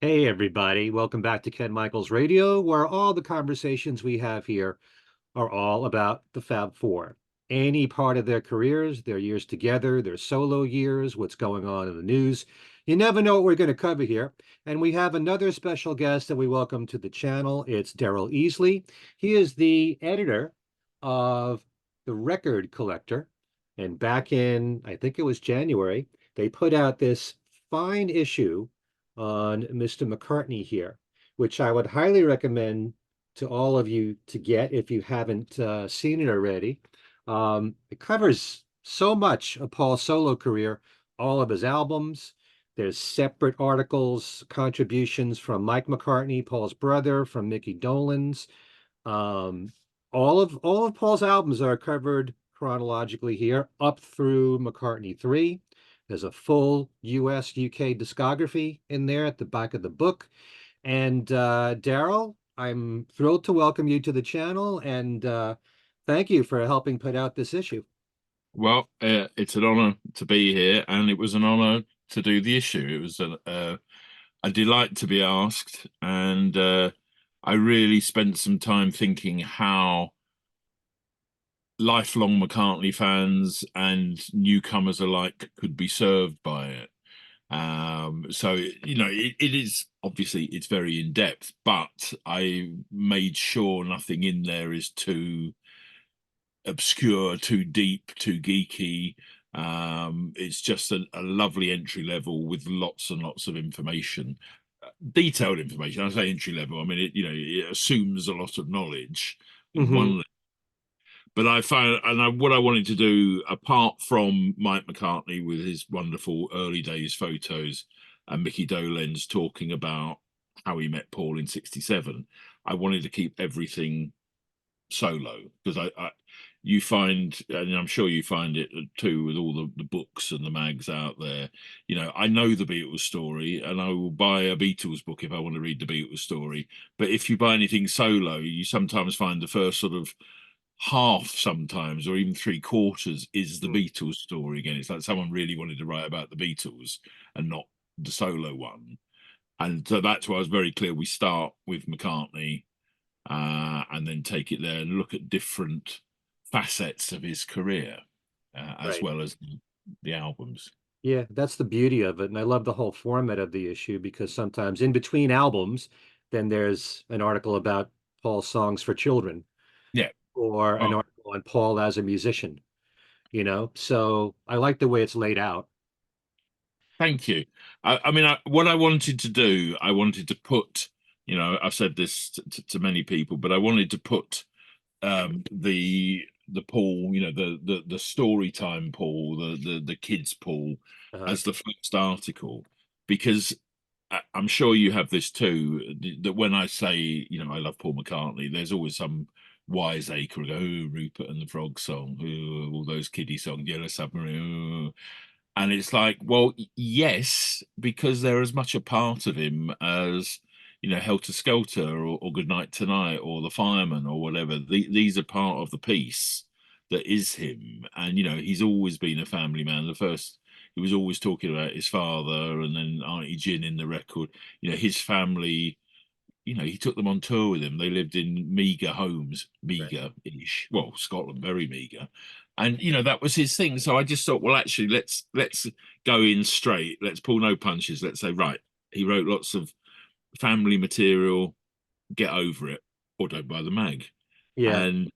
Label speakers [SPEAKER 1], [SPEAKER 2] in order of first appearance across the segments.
[SPEAKER 1] Hey, everybody. Welcome back to Ken Michaels Radio, where all the conversations we have here are all about the Fab Four. Any part of their careers, their years together, their solo years, what's going on in the news. You never know what we're going to cover here. And we have another special guest that we welcome to the channel. It's Daryl Easley. He is the editor of The Record Collector. And back in, I think it was January, they put out this fine issue on Mr. McCartney here, which I would highly recommend to all of you to get if you haven't seen it already. It covers so much of Paul's solo career, all of his albums. There's separate articles, contributions from Mike McCartney, Paul's brother, from Micky Dolenz. Um, all of Paul's albums are covered chronologically here, up through McCartney 3. There's a full US UK discography in there at the back of the book. And Daryl, I'm thrilled to welcome you to the channel and thank you for helping put out this issue.
[SPEAKER 2] Well, it's an honor to be here, and it was an honor to do the issue. It was a delight to be asked, and I really spent some time thinking how lifelong McCartney fans and newcomers alike could be served by it. So it is obviously it's very in depth, but I made sure nothing in there is too obscure, too deep, too geeky. It's just a lovely entry level with lots and lots of information, detailed information. I say entry level. I mean, it assumes a lot of knowledge in
[SPEAKER 1] Hmm.
[SPEAKER 2] one. But I found, what I wanted to do, apart from Mike McCartney with his wonderful early days photos and Micky Dolenz talking about how he met Paul in '67, I wanted to keep everything solo because you find, and I'm sure you find it too with all the books and the mags out there. I know the Beatles story, and I will buy a Beatles book if I want to read the Beatles story. But if you buy anything solo, you sometimes find the first sort of half, sometimes, or even three quarters, is the Beatles story again. It's like someone really wanted to write about the Beatles and not the solo one. And so that's why I was very clear. We start with McCartney and then take it there and look at different facets of his career, as
[SPEAKER 1] Right.
[SPEAKER 2] well as the albums.
[SPEAKER 1] Yeah, that's the beauty of it. And I love the whole format of the issue because sometimes in between albums, then there's an article about Paul's songs for children
[SPEAKER 2] Yeah.
[SPEAKER 1] or an
[SPEAKER 2] Oh,
[SPEAKER 1] article on Paul as a musician, So I like the way it's laid out.
[SPEAKER 2] thank you. I mean, what I wanted to do, I wanted to put, I've said this to many people, but I wanted to put the Paul, the story time Paul, the kids Paul,
[SPEAKER 1] Uh-huh.
[SPEAKER 2] as the first article, because I'm sure you have this too. That when I say, I love Paul McCartney, there's always some wiseacre who go, oh, Rupert and the Frog song, oh, all those kiddie songs, Yellow Submarine. Oh. And it's like, well, yes, because they're as much a part of him as, Helter Skelter or Good Night Tonight or The Fireman or whatever. These are part of the piece that is him. And, he's always been a family man. He was always talking about his father and then Auntie Gin in the record. His family, he took them on tour with him. They lived in meager homes,
[SPEAKER 1] Right.
[SPEAKER 2] meager-ish. Well, Scotland, very meager. And that was his thing. So I just thought, well, actually, let's go in straight. Let's pull no punches. Let's say, right, he wrote lots of family material. Get over it, or don't buy the mag.
[SPEAKER 1] Yeah.
[SPEAKER 2] And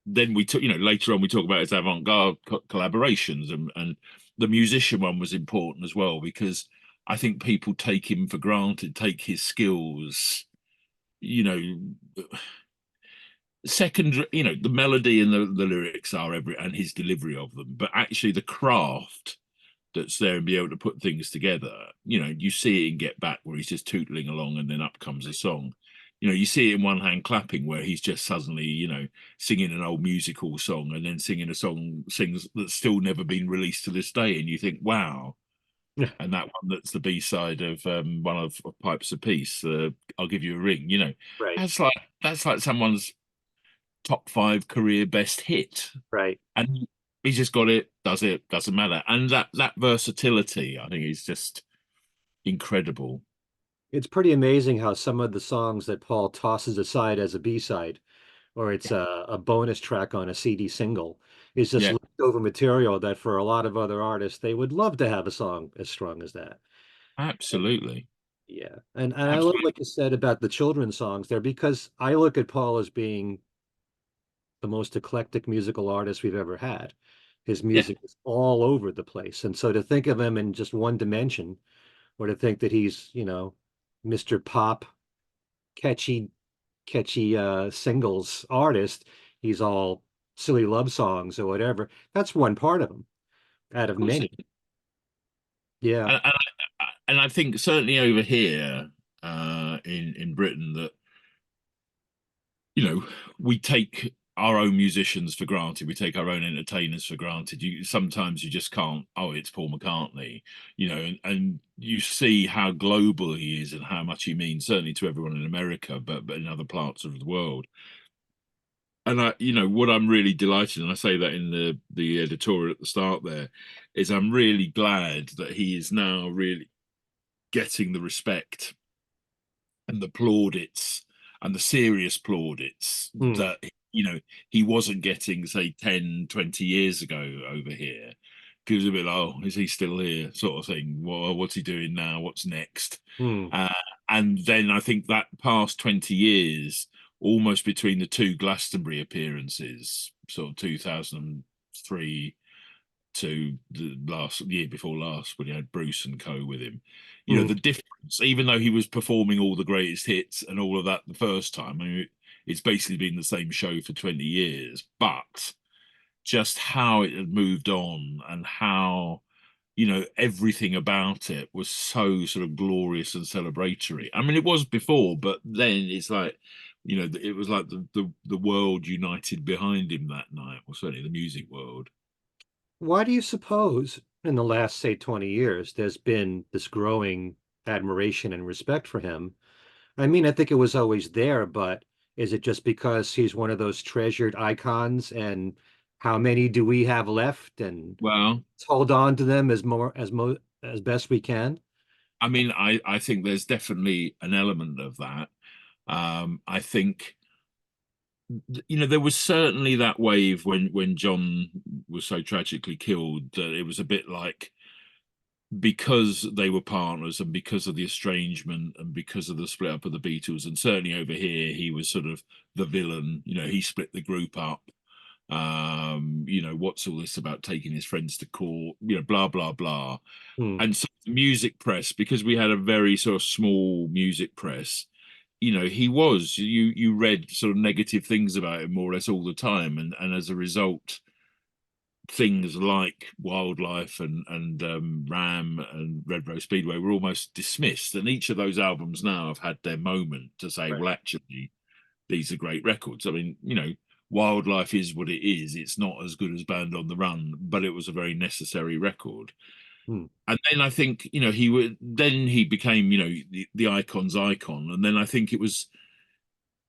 [SPEAKER 2] then we took, later on we talk about his avant-garde collaborations, and the musician one was important as well because I think people take him for granted, take his skills, you know second, the melody and the lyrics are every, and his delivery of them, but actually the craft that's there and be able to put things together, you see it in Get Back where he's just tootling along and then up comes a song. You see it in One Hand Clapping where he's just suddenly, singing an old musical song and then singing a song sings that's still never been released to this day, and you think, wow. And that one that's the B-side of one of Pipes of Peace, I'll Give You a Ring,
[SPEAKER 1] Right.
[SPEAKER 2] that's like someone's top five career best hit,
[SPEAKER 1] Right.
[SPEAKER 2] and he's just got it, does it, doesn't matter. And that versatility, I think, is just incredible.
[SPEAKER 1] It's pretty amazing how some of the songs that Paul tosses aside as a B-side, or it's a bonus track on a CD single, is just
[SPEAKER 2] Yeah,
[SPEAKER 1] leftover material that for a lot of other artists, they would love to have a song as strong as that. And
[SPEAKER 2] absolutely.
[SPEAKER 1] yeah, and I love
[SPEAKER 2] Absolutely.
[SPEAKER 1] what you said about the children's songs there because I look at Paul as being the most eclectic musical artist we've ever had. His
[SPEAKER 2] Yeah,
[SPEAKER 1] music is all over the place. And so to think of him in just one dimension, or to think that he's, Mr. Pop, catchy, catchy singles artist, he's all silly love songs or whatever. That's one part of him out
[SPEAKER 2] of
[SPEAKER 1] of
[SPEAKER 2] course
[SPEAKER 1] many.
[SPEAKER 2] it is.
[SPEAKER 1] Yeah.
[SPEAKER 2] And I think certainly over here in Britain that you know, we take our own musicians for granted. We take our own entertainers for granted. You sometimes you just can't. Oh, it's Paul McCartney, and you see how global he is and how much he means certainly to everyone in America, but in other parts of the world. And what I'm really delighted, and I say that in the editorial at the start there, is I'm really glad that he is now really getting the respect and the plaudits and the serious plaudits
[SPEAKER 1] Hmm.
[SPEAKER 2] that he wasn't getting say 10, 20 years ago over here, because a bit like, oh, is he still here sort of thing, what's he doing now, what's next?
[SPEAKER 1] Hmm.
[SPEAKER 2] uh, and then I think that past 20 years, almost between the two Glastonbury appearances, sort of 2003 to the last year before last when he had Bruce and co with him.
[SPEAKER 1] Hmm.
[SPEAKER 2] The difference, even though he was performing all the greatest hits and all of that the first time, I mean, it's basically been the same show for 20 years, but just how it had moved on and how, everything about it was so sort of glorious and celebratory. I mean, it was before, but then it's like, it was like the world united behind him that night, or certainly the music world.
[SPEAKER 1] Why do you suppose in the last, say, 20 years, there's been this growing admiration and respect for him? I mean, I think it was always there, but is it just because he's one of those treasured icons and how many do we have left and
[SPEAKER 2] Well,
[SPEAKER 1] let's hold on to them as best we can?
[SPEAKER 2] I mean, I think there's definitely an element of that. I think there was certainly that wave when John was so tragically killed that it was a bit like, because they were partners and because of the estrangement and because of the split up of the Beatles, and certainly over here he was sort of the villain. He split the group up. What's all this about taking his friends to court? Blah blah blah.
[SPEAKER 1] Hmm.
[SPEAKER 2] And so the music press, because we had a very sort of small music press, he was, you read sort of negative things about him more or less all the time, and as a result, things like Wildlife and Ram and Red Rose Speedway were almost dismissed. And each of those albums now have had their moment to say,
[SPEAKER 1] Right.
[SPEAKER 2] well, actually, these are great records. I mean, Wildlife is what it is. It's not as good as Band on the Run, but it was a very necessary record.
[SPEAKER 1] Hmm.
[SPEAKER 2] And then I think, he became, the icon's icon. And then I think it was,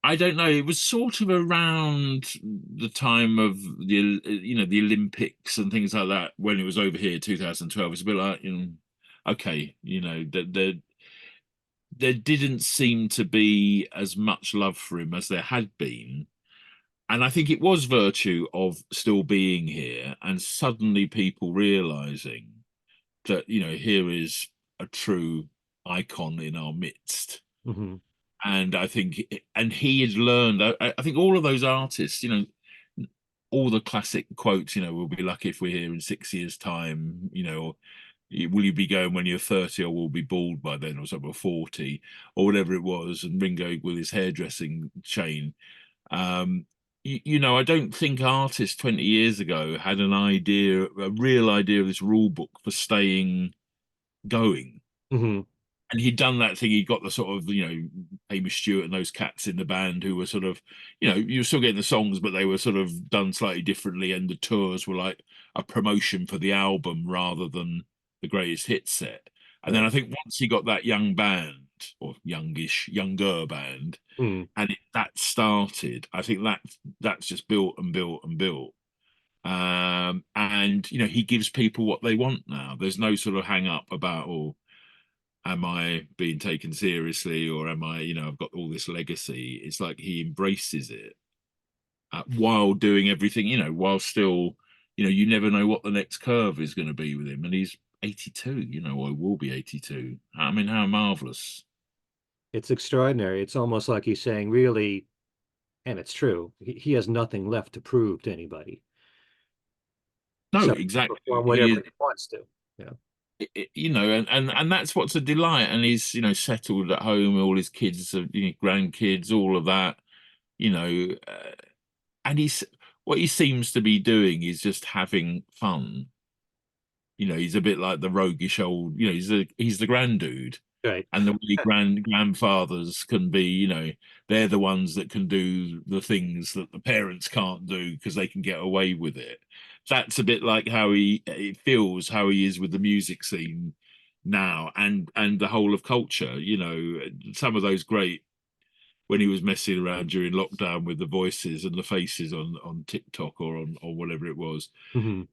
[SPEAKER 2] I don't know. It was sort of around the time of the Olympics and things like that when it was over here, 2012. It's a bit like, okay, there didn't seem to be as much love for him as there had been, and I think it was virtue of still being here and suddenly people realizing that here is a true icon in our midst.
[SPEAKER 1] Hmm.
[SPEAKER 2] And I think, and he had learned. I think all of those artists, all the classic quotes, we'll be lucky if we're here in 6 years' time, or will you be going when you're 30, or will be bald by then, or something, or 40, or whatever it was, and Ringo with his hairdressing chain. Um, I don't think artists 20 years ago had a real idea of this rule book for staying going.
[SPEAKER 1] Hmm.
[SPEAKER 2] And he'd done that thing. He got the sort of, Hamish Stewart and those cats in the band who were sort of, you were still getting the songs, but they were sort of done slightly differently. And the tours were like a promotion for the album rather than the greatest hit set. And then
[SPEAKER 1] Right.
[SPEAKER 2] I think once he got that young band, or younger band,
[SPEAKER 1] Hmm.
[SPEAKER 2] and that started, I think that's just built and built and built. And he gives people what they want now. There's no sort of hang up about, oh, am I being taken seriously, or am I, I've got all this legacy. It's like he embraces it while doing everything, while still, you never know what the next curve is going to be with him. And he's 82, or will be 82. I mean, how marvelous.
[SPEAKER 1] It's extraordinary. It's almost like he's saying, really, and it's true, he has nothing left to prove to anybody.
[SPEAKER 2] No,
[SPEAKER 1] So
[SPEAKER 2] exactly.
[SPEAKER 1] perform
[SPEAKER 2] He
[SPEAKER 1] whatever
[SPEAKER 2] is,
[SPEAKER 1] he wants to. Yeah.
[SPEAKER 2] and that's what's a delight. And he's, settled at home, all his kids, grandkids, all of that, you know, uh, and what he seems to be doing is just having fun. He's a bit like the roguish old, he's the grand dude.
[SPEAKER 1] Right.
[SPEAKER 2] And the way grandfathers can be, they're the ones that can do the things that the parents can't do because they can get away with it. That's a bit like how it feels how he is with the music scene now, and the whole of culture. Some of those great, when he was messing around during lockdown with the voices and the faces on TikTok or on or whatever it was.
[SPEAKER 1] Hmm.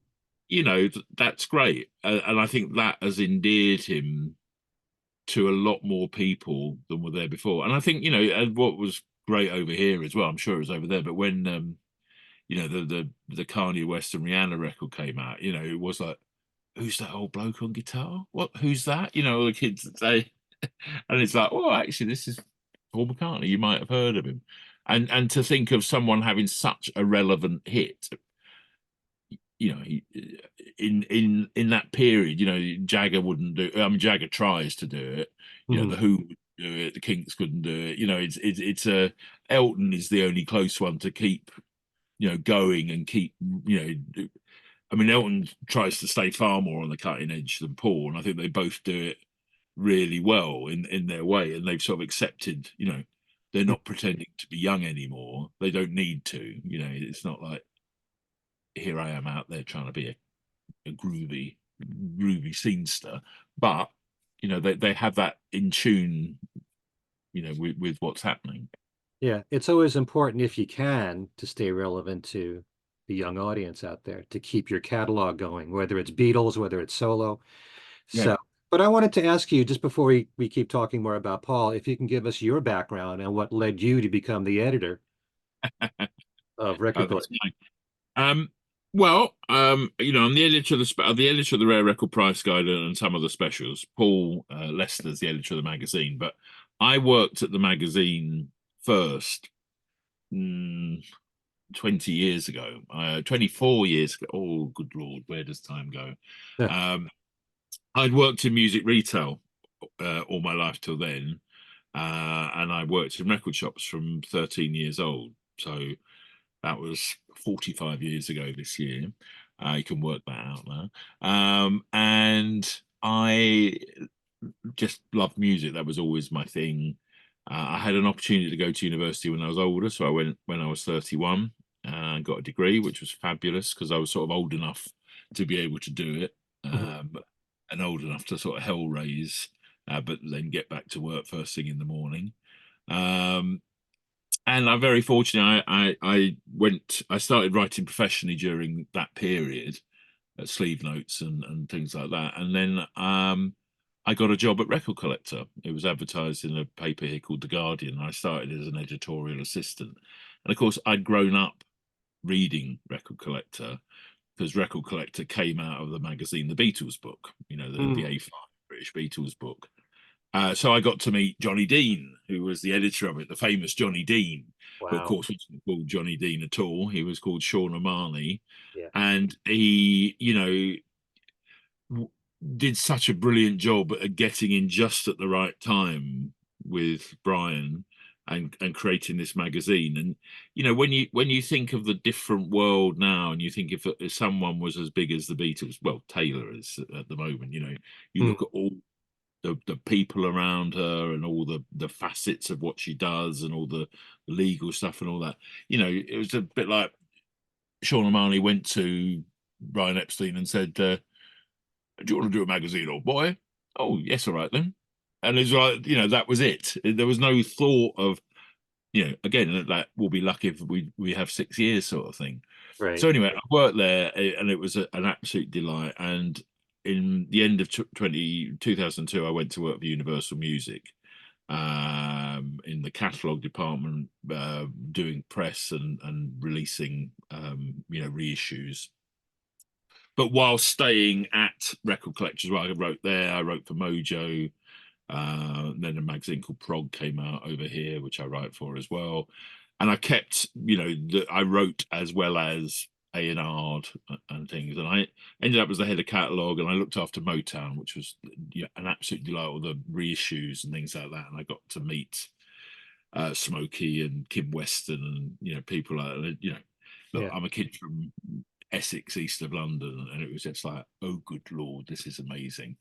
[SPEAKER 2] That's great, and I think that has endeared him to a lot more people than were there before. And I think, and what was great over here as well, I'm sure it was over there, but when the Kanye West and Rihanna record came out, it was like, who's that old bloke on guitar? What? Who's that? The kids that say, and it's like, oh, actually, this is Paul McCartney. You might have heard of him. And to think of someone having such a relevant hit, in that period, Jagger wouldn't do. I mean, Jagger tries to do it.
[SPEAKER 1] Hmm.
[SPEAKER 2] The Who would do it. The Kinks couldn't do it. It's a Elton is the only close one to keep going and keep. I mean, Elton tries to stay far more on the cutting edge than Paul, and I think they both do it really well in their way, and they've sort of accepted. They're not pretending to be young anymore. They don't need to. It's not like here I am out there trying to be a groovy scenester, but they have that in tune, with what's happening.
[SPEAKER 1] Yeah, it's always important if you can to stay relevant to the young audience out there, to keep your catalog going, whether it's Beatles, whether it's solo.
[SPEAKER 2] Yeah.
[SPEAKER 1] So, but I wanted to ask you, just before we keep talking more about Paul, if you can give us your background and what led you to become the editor of Record
[SPEAKER 2] That's
[SPEAKER 1] Collector.
[SPEAKER 2] fine. Well, I'm the editor of the editor of the Rare Record Price Guide and some of the specials. Paul Lester's the editor of the magazine, but I worked at the magazine first, 20 years ago, 24 years ago. Oh, good Lord, where does time go?
[SPEAKER 1] Yeah.
[SPEAKER 2] Um, I'd worked in music retail all my life till then, and I worked in record shops from 13 years old. So that was 45 years ago this year. You can work that out now. And I just loved music. That was always my thing. I had an opportunity to go to university when I was older, so I went when I was 31 and got a degree, which was fabulous because I was sort of old enough to be able to do it,
[SPEAKER 1] Mhm.
[SPEAKER 2] and old enough to sort of hell raise, but then get back to work first thing in the morning. Um, and I'm very fortunate. I started writing professionally during that period, sleeve notes and things like that. And then I got a job at Record Collector. It was advertised in a paper here called The Guardian. I started as an editorial assistant. And of course, I'd grown up reading Record Collector because Record Collector came out of the magazine, The Beatles book, the
[SPEAKER 1] Mm.
[SPEAKER 2] A5 British Beatles book. So I got to meet Johnny Dean, who was the editor of it, the famous Johnny Dean, who of
[SPEAKER 1] Wow.
[SPEAKER 2] course wasn't called Johnny Dean at all. He was called Sean O'Marney,
[SPEAKER 1] Yeah.
[SPEAKER 2] and he, did such a brilliant job at getting in just at the right time with Brian and creating this magazine. And when you think of the different world now, and you think if someone was as big as the Beatles, well, Taylor is at the moment. You
[SPEAKER 1] Mm.
[SPEAKER 2] look at all the people around her and all the facets of what she does and all the legal stuff and all that. It was a bit like Sean O'Malley went to Brian Epstein and said, "Do you want to do a magazine, old boy?" "Oh, yes, all right then." And it's like, that was it. There was no thought of, again, that we'll be lucky if we have 6 years sort of thing.
[SPEAKER 1] Right.
[SPEAKER 2] So anyway, I worked there and it was an absolute delight. And in the end of 2002, I went to work for Universal Music in the catalog department, doing press and releasing reissues. But while staying at Record Collectors, I wrote there. I wrote for Mojo. Then a magazine called Prog came out over here, which I write for as well. And I kept, I wrote as well as A&R and things. And I ended up as the head of catalogue, and I looked after Motown, which was an absolute delight, all the reissues and things like that. And I got to meet Smokey and Kim Weston and, people like that. Look,
[SPEAKER 1] Yeah.
[SPEAKER 2] I'm a kid from Essex, east of London, and it was just like, oh, good Lord, this is amazing.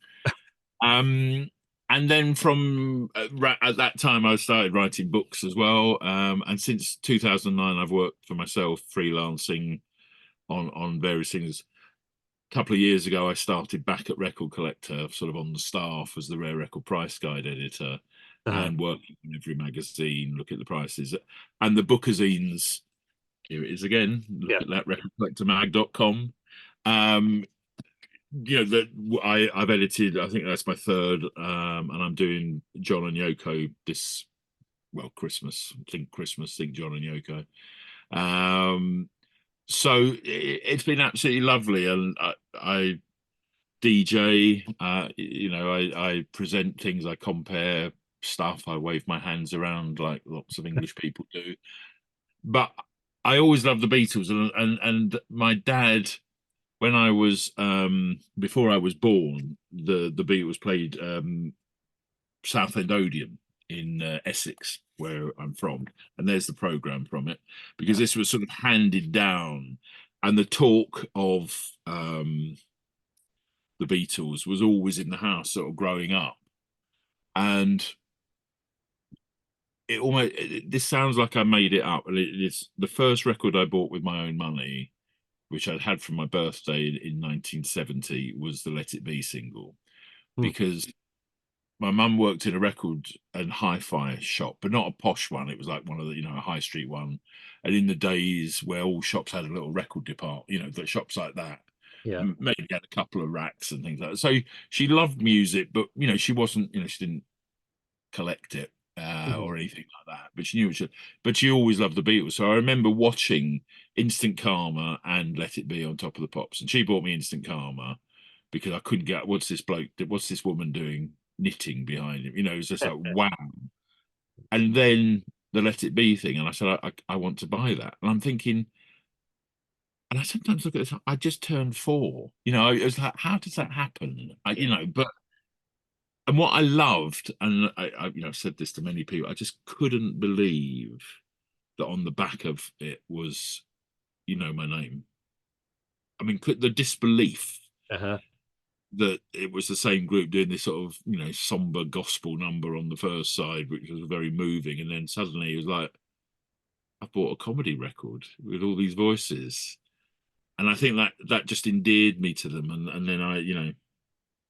[SPEAKER 2] And then from at that time, I started writing books as well. And since 2009, I've worked for myself, freelancing on various things. A couple of years ago, I started back at Record Collector, sort of on the staff as the Rare Record Price Guide editor, and working on every magazine, look at the prices. And the bookazines, here it is again, look at that, recordcollectormag.com. That I've edited, I think that's my third, and I'm doing John and Yoko this, Christmas, think John and Yoko. So it's been absolutely lovely, and I DJ, I present things, I compare stuff, I wave my hands around like lots of English people do. But I always loved the Beatles, and my dad, when I was before I was born, the Beatles played Southend Odeon in Essex, where I'm from, and there's the program from it, because this was sort of handed down, and the talk of the Beatles was always in the house, sort of growing up, and this sounds like I made it up, and it's the first record I bought with my own money, which I'd had from my birthday in 1970, was the Let It Be single, because my mum worked in a record and hi-fi shop, but not a posh one. It was like one of the, a high street one. And in the days where all shops had a little record department, the shops like that, maybe had a couple of racks and things like that. So she loved music, but, she wasn't, she didn't collect it or anything like that, but she knew but she always loved the Beatles. So I remember watching Instant Karma and Let It Be on Top of the Pops, and she bought me Instant Karma because I couldn't get, what's this woman doing knitting behind him? It was just like, wow. And then the Let It Be thing, and I said, I want to buy that. And I'm thinking, and I sometimes look at this, I just turned 4. It was like, how does that happen? But and what I loved, and I've said this to many people, I just couldn't believe that on the back of it was, my name. I mean, the disbelief that it was the same group doing this sort of, somber gospel number on the first side, which was very moving. And then suddenly it was like, I bought a comedy record with all these voices. And I think that just endeared me to them. And then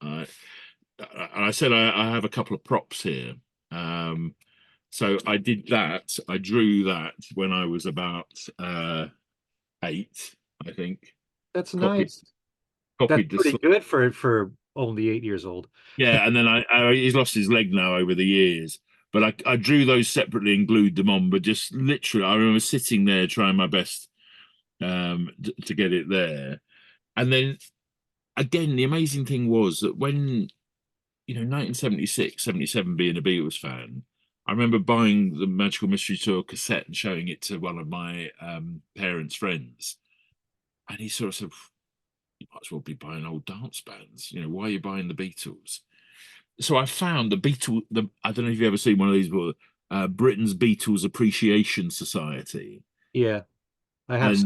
[SPEAKER 2] I said I have a couple of props here. So I did that. I drew that when I was about 8, I think.
[SPEAKER 1] That's nice.
[SPEAKER 2] Copied
[SPEAKER 1] That's pretty good for only 8 years old.
[SPEAKER 2] Yeah, and then he's lost his leg now over the years. But I drew those separately and glued them on. But just literally, I remember sitting there trying my best to get it there. And then again, the amazing thing was that when 1976, 77, being a Beatles fan, I remember buying the Magical Mystery Tour cassette and showing it to one of my parents' friends. And he sort of said, you might as well be buying old dance bands. Why are you buying the Beatles? So I found the I don't know if you've ever seen one of these before, Britain's Beatles Appreciation Society.
[SPEAKER 1] Yeah, I have.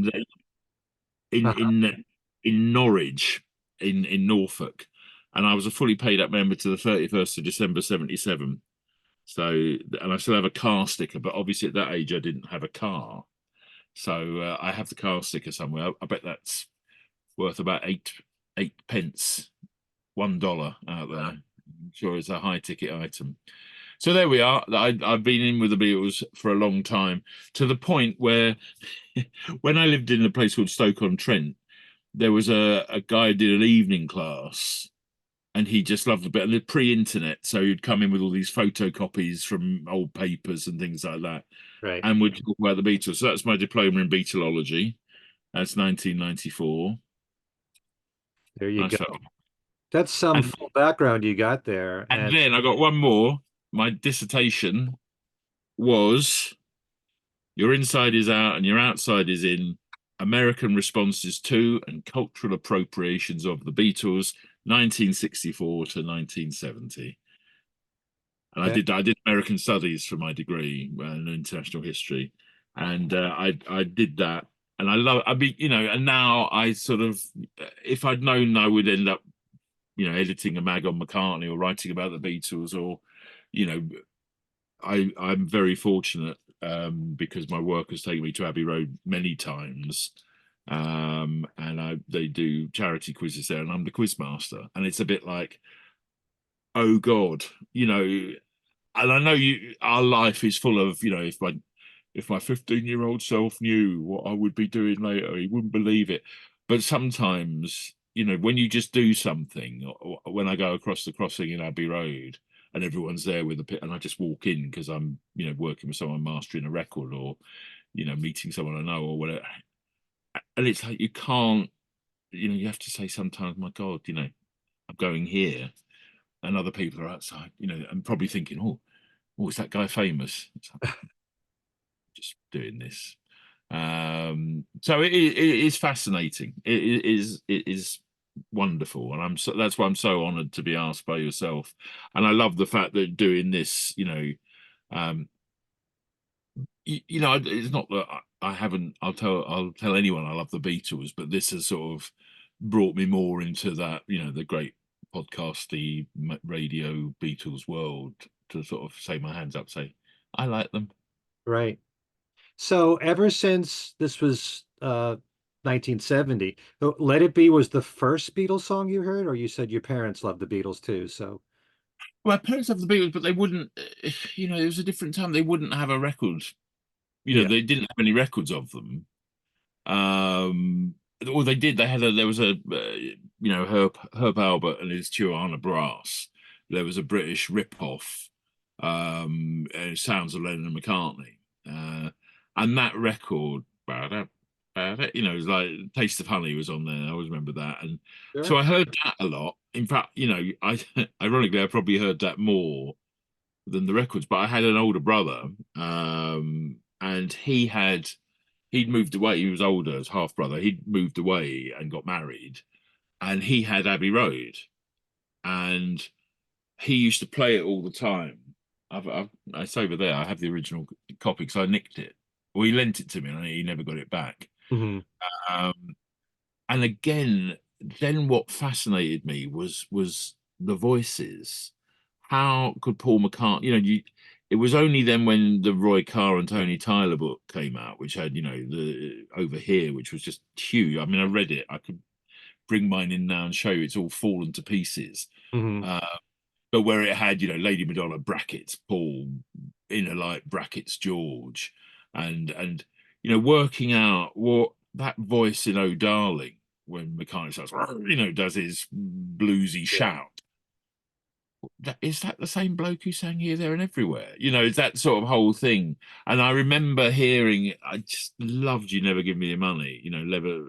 [SPEAKER 2] And in Norwich, in Norfolk. And I was a fully paid up member to the 31st of December 77. So, and I still have a car sticker, but obviously at that age I didn't have a car. So I have the car sticker somewhere. I bet that's worth about 8 pence, $1 out there. I'm sure it's a high ticket item. So there we are. I've been in with the Beatles for a long time, to the point where when I lived in a place called Stoke-on-Trent, there was a guy who did an evening class and he just loved a bit of the pre-internet. So he'd come in with all these photocopies from old papers and things like that,
[SPEAKER 1] Right.
[SPEAKER 2] and would talk about the Beatles. So that's my diploma in Beatlology. That's 1994.
[SPEAKER 1] There you
[SPEAKER 2] I
[SPEAKER 1] go.
[SPEAKER 2] felt,
[SPEAKER 1] That's some
[SPEAKER 2] and
[SPEAKER 1] full background you got there.
[SPEAKER 2] and
[SPEAKER 1] And
[SPEAKER 2] then I got one more. My dissertation was your inside is out and your outside is in. American responses to and cultural appropriations of the Beatles, 1964 to 1970. And
[SPEAKER 1] okay.
[SPEAKER 2] I did American studies for my degree and international history, and I did that, and I mean, you know, and now I sort of, if I'd known I would end up, you know, editing a mag on McCartney or writing about the Beatles, or, you know, I'm very fortunate, because my work has taken me to Abbey Road many times, and they do charity quizzes there, and I'm the quiz master, and it's a bit like, oh God, you know. And I know our life is full of, you know, if my 15-year-old self knew what I would be doing later, he wouldn't believe it. But sometimes, you know, when you just do something, or when I go across the crossing in Abbey Road and everyone's there with a pit, and I just walk in because I'm, you know, working with someone mastering a record, or, you know, meeting someone I know or whatever. And it's like you can't, you know, you have to say sometimes, my God, you know, I'm going here, and other people are outside, you know, and probably thinking, oh, is that guy famous? It's like, just doing this. So it is fascinating. It is wonderful, and that's why I'm so honoured to be asked by yourself. And I love the fact that doing this, you know, um, you know, it's not that I haven't. I'll tell anyone I love the Beatles, but this has sort of brought me more into that, you know, the great podcasty radio Beatles world, to sort of say my hands up, say I like them.
[SPEAKER 1] Right. So ever since this was 1970, Let It Be was the first Beatles song you heard, or you said your parents loved the Beatles too. So
[SPEAKER 2] Well, my parents have the Beatles, but they wouldn't. You know, it was a different time. They wouldn't have a record. You know,
[SPEAKER 1] yeah.
[SPEAKER 2] they didn't have any records of them. Um, or they did. There was a, you know, Herb Albert and his Tijuana Brass. There was a British rip-off. And it sounds of Lennon and McCartney. And that record, you know, it was like Taste of Honey was on there. I always remember that. And so
[SPEAKER 1] Sure.
[SPEAKER 2] I heard that a lot. In fact, you know, I ironically I probably heard that more than the records. But I had an older brother, and he'd moved away. He was older, as half brother. He'd moved away and got married, and he had Abbey Road, and he used to play it all the time. It's over there. I have the original copy because I nicked it. Well, he lent it to me, and he never got it back.
[SPEAKER 1] Hmm.
[SPEAKER 2] Um, and again, then what fascinated me was the voices. How could Paul McCartney, you know, it was only then when the Roy Carr and Tony Tyler book came out, which had, you know, the Over Here, which was just huge. I mean, I read it. I could bring mine in now and show you it's all fallen to pieces.
[SPEAKER 1] Hmm.
[SPEAKER 2] Uh, but where it had, you know, Lady Madonna brackets Paul, Inner Light brackets George, and you know, working out what that voice in Oh Darling, when McCartney starts, you know, does his bluesy
[SPEAKER 1] Yeah.
[SPEAKER 2] shout. Is that the same bloke who sang Here, There, and Everywhere? You know, it's that sort of whole thing. And I remember hearing, I just loved You Never Give Me Your Money. You know, never,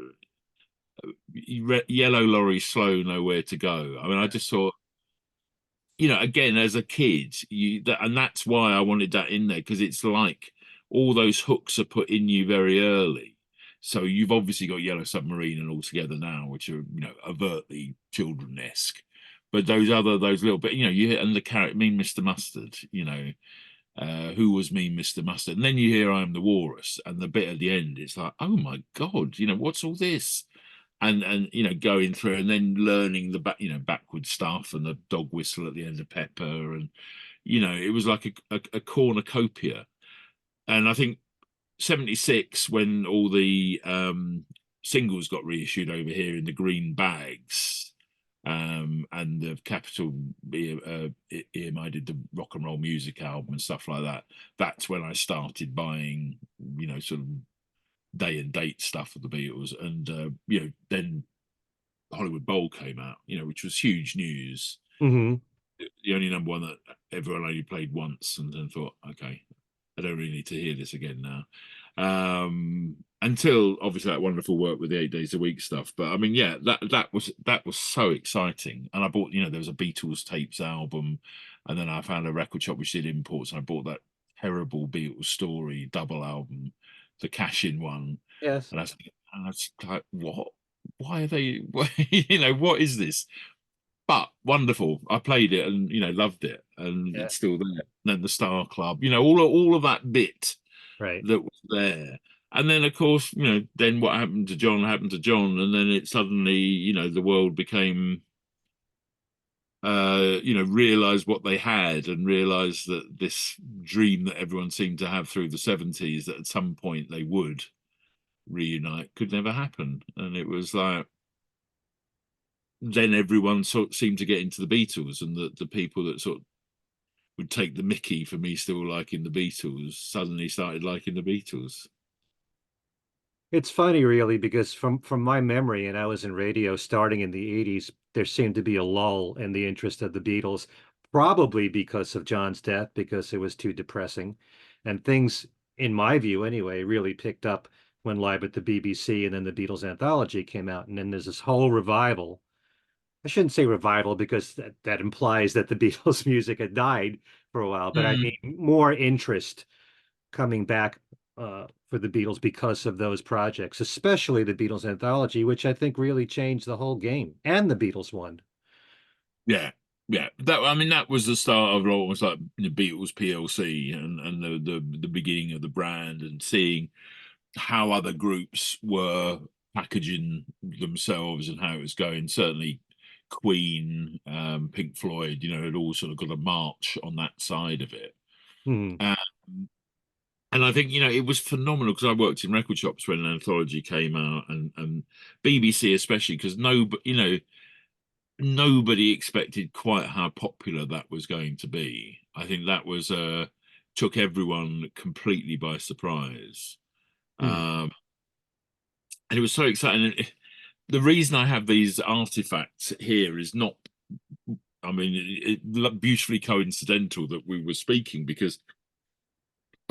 [SPEAKER 2] Yellow Lorry, Slow, Nowhere to Go. I mean, I just thought, you know, again, as a kid, and that's why I wanted that in there, because it's like all those hooks are put in you very early. So you've obviously got Yellow Submarine and All Together Now, which are, you know, overtly children-esque. But those little bit, you know, you hear, and the character, Mean Mr. Mustard, you know, who was Mean Mr. Mustard? And then you hear I Am the Walrus, and the bit at the end, it's like, oh my God, you know, what's all this? And you know, going through and then learning the back, you know, backward stuff, and the dog whistle at the end of Pepper, and you know, it was like a cornucopia. And I think 76, when all the singles got reissued over here in the green bags, and the Capitol EMI did the rock and roll music album and stuff like that. That's when I started buying, you know, sort of day and date stuff of the Beatles, and you know, then Hollywood Bowl came out, which was huge news.
[SPEAKER 1] Hmm.
[SPEAKER 2] The only number one that everyone only played once, and then thought, okay, I don't really need to hear this again now. Until obviously that wonderful work with the 8 Days a Week stuff. But I mean, yeah, that was so exciting. And I bought, there was a Beatles tapes album, and then I found a record shop which did imports, and I bought that terrible Beatles story double album, the cash in one.
[SPEAKER 1] Yes.
[SPEAKER 2] And I was like, what? Why are they? What is this? But wonderful. I played it and loved it, and
[SPEAKER 1] Yeah.
[SPEAKER 2] it's still there. And then the Star Club, all of that bit
[SPEAKER 1] Right.
[SPEAKER 2] that was there. And then of course, then what happened to John happened to John, and then it suddenly, the world became realized what they had, and realized that this dream that everyone seemed to have through the 70s, that at some point they would reunite, could never happen. And it was like, then everyone sort of seemed to get into the Beatles, and the people that sort of would take the Mickey for me still liking the Beatles suddenly started liking the Beatles.
[SPEAKER 1] It's funny, really, because from my memory, and I was in radio starting in the 80s, there seemed to be a lull in the interest of the Beatles, probably because of John's death, because it was too depressing. And things, in my view anyway, really picked up when Live at the BBC and then the Beatles anthology came out. And then there's this whole revival. I shouldn't say revival because that implies that the Beatles music had died for a while, but I
[SPEAKER 2] Mm.
[SPEAKER 1] mean more interest coming back for the Beatles because of those projects, especially the Beatles anthology, which I think really changed the whole game, and the Beatles one.
[SPEAKER 2] Yeah, yeah. That was the start of almost like the Beatles PLC, and the beginning of the brand, and seeing how other groups were packaging themselves and how it was going. Certainly Queen, Pink Floyd, had all sort of got a march on that side of it.
[SPEAKER 1] Hmm.
[SPEAKER 2] Um, and I think, it was phenomenal, because I worked in record shops when an anthology came out, and BBC especially, because nobody expected quite how popular that was going to be. I think that was took everyone completely by surprise.
[SPEAKER 1] Hmm.
[SPEAKER 2] Um, and it was so exciting. The reason I have these artifacts here is not, beautifully coincidental that we were speaking, because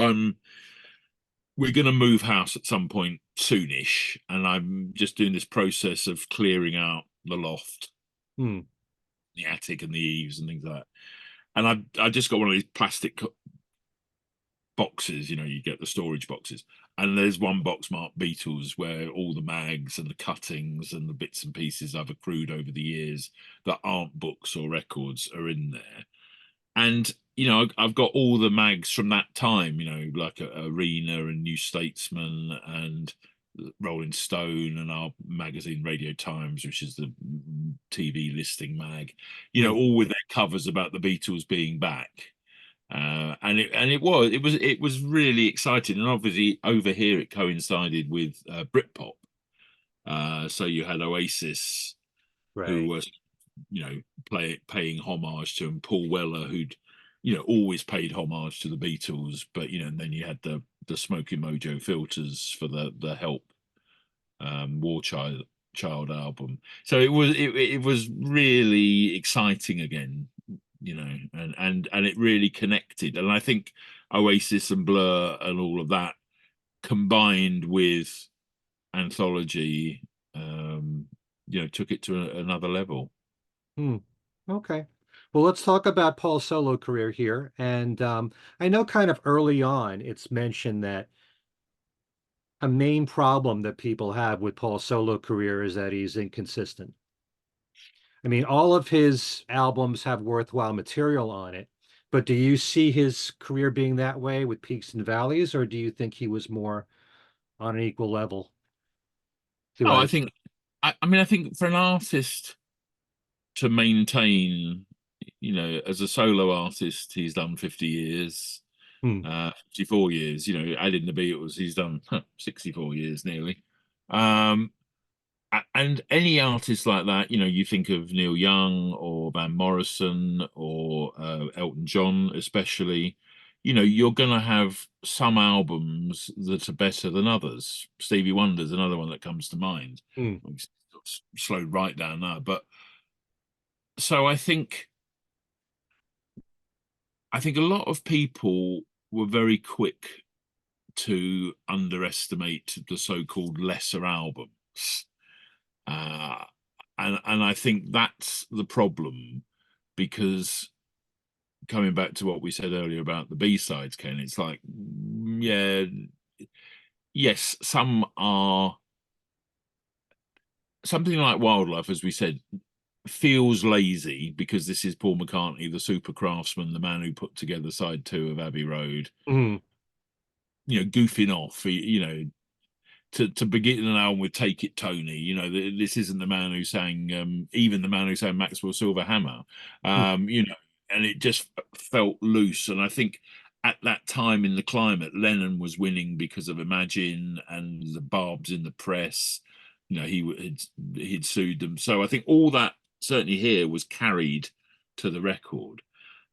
[SPEAKER 2] I'm we're going to move house at some point soonish, and I'm just doing this process of clearing out the loft,
[SPEAKER 1] Hmm.
[SPEAKER 2] the attic, and the eaves and things like that. And I just got one of these plastic boxes, you get the storage boxes, and there's one box marked Beatles, where all the mags and the cuttings and the bits and pieces I've accrued over the years that aren't books or records are in there. And I've got all the mags from that time, like Arena and New Statesman and Rolling Stone, and our magazine Radio Times, which is the TV listing mag,
[SPEAKER 1] Hmm.
[SPEAKER 2] all with their covers about the Beatles being back. And it was really exciting, and obviously over here it coincided with Britpop. So you had Oasis, who
[SPEAKER 1] Right.
[SPEAKER 2] was paying homage to him, Paul Weller, who'd always paid homage to the Beatles, but and then you had the Smoking Mojo filters for the Help War Child album. So it was really exciting again, and it really connected. And I think Oasis and Blur and all of that combined with anthology, took it to another level.
[SPEAKER 1] Hmm. Okay. Well, let's talk about Paul's solo career here. And I know kind of early on it's mentioned that a main problem that people have with Paul's solo career is that he's inconsistent. I mean, all of his albums have worthwhile material on it, but do you see his career being that way with peaks and valleys, or do you think he was more on an equal level
[SPEAKER 2] Oh,
[SPEAKER 1] throughout
[SPEAKER 2] I
[SPEAKER 1] his?
[SPEAKER 2] think, I think for an artist to maintain, as a solo artist, he's done 50 years,
[SPEAKER 1] Hmm.
[SPEAKER 2] 54 years, adding the Beatles, he's done 64 years nearly. Um, and any artist like that, you think of Neil Young or Van Morrison or Elton John, especially, you're going to have some albums that are better than others. Stevie Wonder's another one that comes to mind.
[SPEAKER 1] Hmm.
[SPEAKER 2] slowed right down now. But so I think a lot of people were very quick to underestimate the so-called lesser albums. Uh, and I think that's the problem, because coming back to what we said earlier about the B-sides, Ken, it's like, yeah, yes, some are something like Wildlife, as we said, feels lazy because this is Paul McCartney, the super craftsman, the man who put together side 2 of Abbey Road,
[SPEAKER 1] Mm.
[SPEAKER 2] goofing off, to begin an album with "Take It, Tony." This isn't the man who sang, even the man who sang Maxwell Silver Hammer.
[SPEAKER 1] Mm.
[SPEAKER 2] And it just felt loose. And I think at that time in the climate, Lennon was winning because of Imagine and the barbs in the press. He'd sued them, so I think all that certainly here was carried to the record.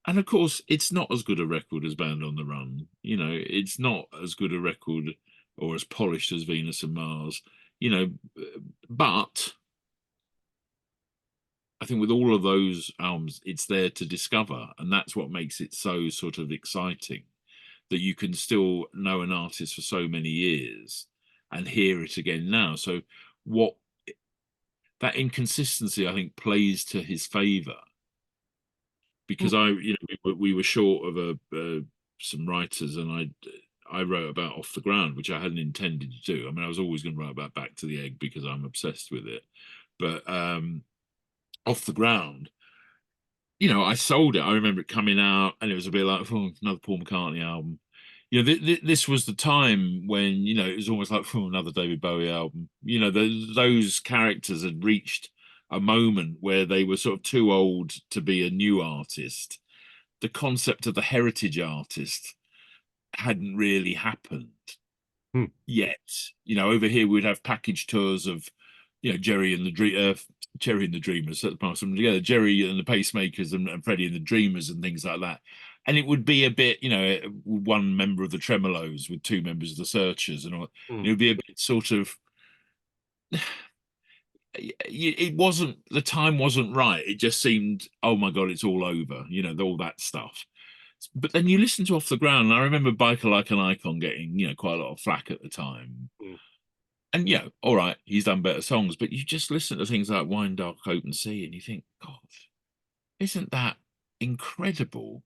[SPEAKER 2] And of course, it's not as good a record as Band on the Run. It's not as good a record or as polished as Venus and Mars, but I think with all of those albums, it's there to discover. And that's what makes it so sort of exciting, that you can still know an artist for so many years and hear it again now. So what that inconsistency, I think, plays to his favor, because we were short of some writers, and I wrote about Off the Ground, which I hadn't intended to do. I mean, I was always going to write about Back to the Egg because I'm obsessed with it. But Off the Ground, I sold it. I remember it coming out, and it was a bit like, oh, another Paul McCartney album. This was the time when, it was almost like, oh, another David Bowie album. Those characters had reached a moment where they were sort of too old to be a new artist. The concept of the heritage artist hadn't really happened
[SPEAKER 1] Mm.
[SPEAKER 2] yet. Over here we'd have package tours of, Jerry and the Dreamers, at the pass them together, Jerry and the Pacemakers, and Freddie and the Dreamers, and things like that. And it would be a bit, one member of the Tremolos with 2 members of the Searchers, and all.
[SPEAKER 1] Mm.
[SPEAKER 2] It would be a bit sort of. It wasn't, the time wasn't right. It just seemed, oh my God, it's all over. All that stuff. But then you listen to Off the Ground, and I remember Biker Like an Icon getting, quite a lot of flack at the time.
[SPEAKER 1] Mm.
[SPEAKER 2] And all right, he's done better songs, but you just listen to things like Wine, Dark, Open Sea, and you think, God, isn't that incredible?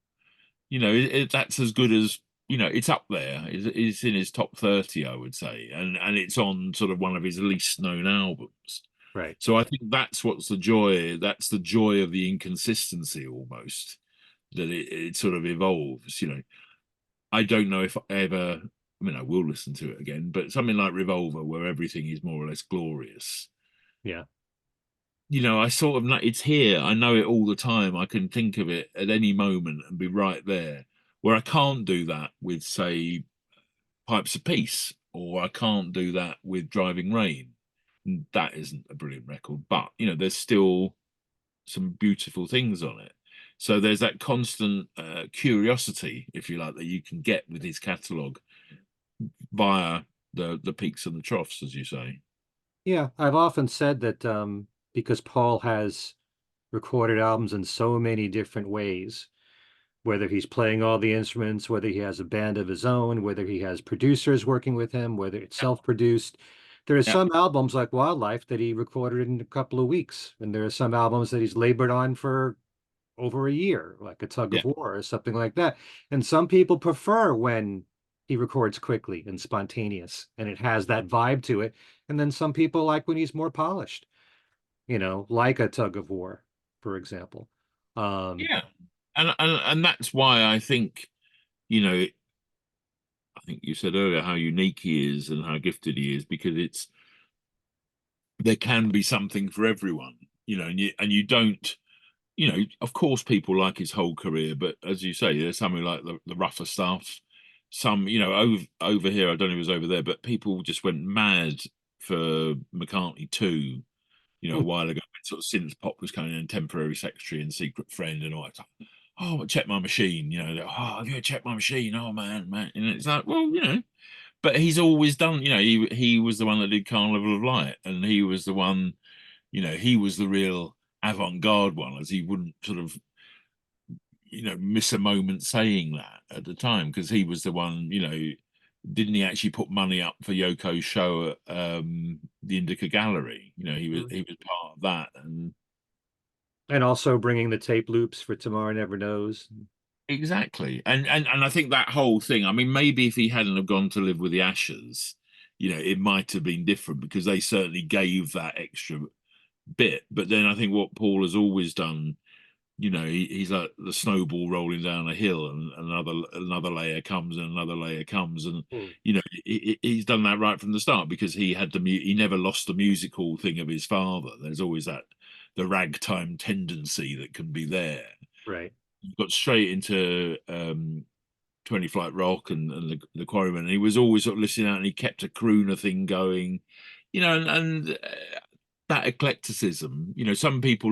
[SPEAKER 2] That's as good as, it's up there. It's in his top 30, I would say, and it's on sort of one of his least known albums.
[SPEAKER 1] Right.
[SPEAKER 2] So I think that's what's the joy. That's the joy of the inconsistency, almost, that it sort of evolves. I don't know if I ever. I mean, I will listen to it again, but something like Revolver, where everything is more or less glorious.
[SPEAKER 1] Yeah.
[SPEAKER 2] I sort of know it's here. I know it all the time. I can think of it at any moment and be right there. Where I can't do that with, say, Pipes of Peace, or I can't do that with Driving Rain. That isn't a brilliant record, but there's still some beautiful things on it. So there's that constant curiosity, if you like, that you can get with his catalogue via the peaks and the troughs, as you say.
[SPEAKER 1] Yeah, I've often said that because Paul has recorded albums in so many different ways, whether he's playing all the instruments, whether he has a band of his own, whether he has producers working with him, whether it's self-produced. There are
[SPEAKER 2] Yeah,
[SPEAKER 1] some albums like Wildlife that he recorded in a couple of weeks, and there are some albums that he's labored on for over a year, like A Tug
[SPEAKER 2] yeah,
[SPEAKER 1] of War or something like that. And some people prefer when he records quickly and spontaneous, and it has that vibe to it. And then some people like when he's more polished, like A Tug of War, for example.
[SPEAKER 2] yeah. And that's why I think, I think you said earlier how unique he is and how gifted he is, because there can be something for everyone, and you don't, of course people like his whole career, but as you say, there's something like the rougher stuff. Some, over here, I don't know if it was over there, but people just went mad for McCartney 2, a while ago, when sort of synth pop was coming in, Temporary Secretary and Secret Friend and all that stuff. Oh, check my machine, oh, have you checked my machine? Oh man, man. And it's like, well, but he's always done, he was the one that did Carnival of Light, and he was the one, he was the real avant-garde one, as he wouldn't sort of miss a moment saying that at the time, because he was the one, didn't he actually put money up for Yoko's show at the Indica Gallery? He was part of that.
[SPEAKER 1] And also bringing the tape loops for Tomorrow Never Knows.
[SPEAKER 2] Exactly. And I think that whole thing, I mean, maybe if he hadn't have gone to live with the Ashers, it might have been different, because they certainly gave that extra bit. But then I think what Paul has always done, he's like the snowball rolling down a hill, and another layer comes and another layer comes, and
[SPEAKER 1] Mm.
[SPEAKER 2] he's done that right from the start, because he never lost the musical thing of his father. There's always the ragtime tendency that can be there.
[SPEAKER 1] Right.
[SPEAKER 2] He got straight into 20 Flight Rock and the Quarrymen, and he was always sort of listening out, and he kept a crooner thing going, and that eclecticism. Some people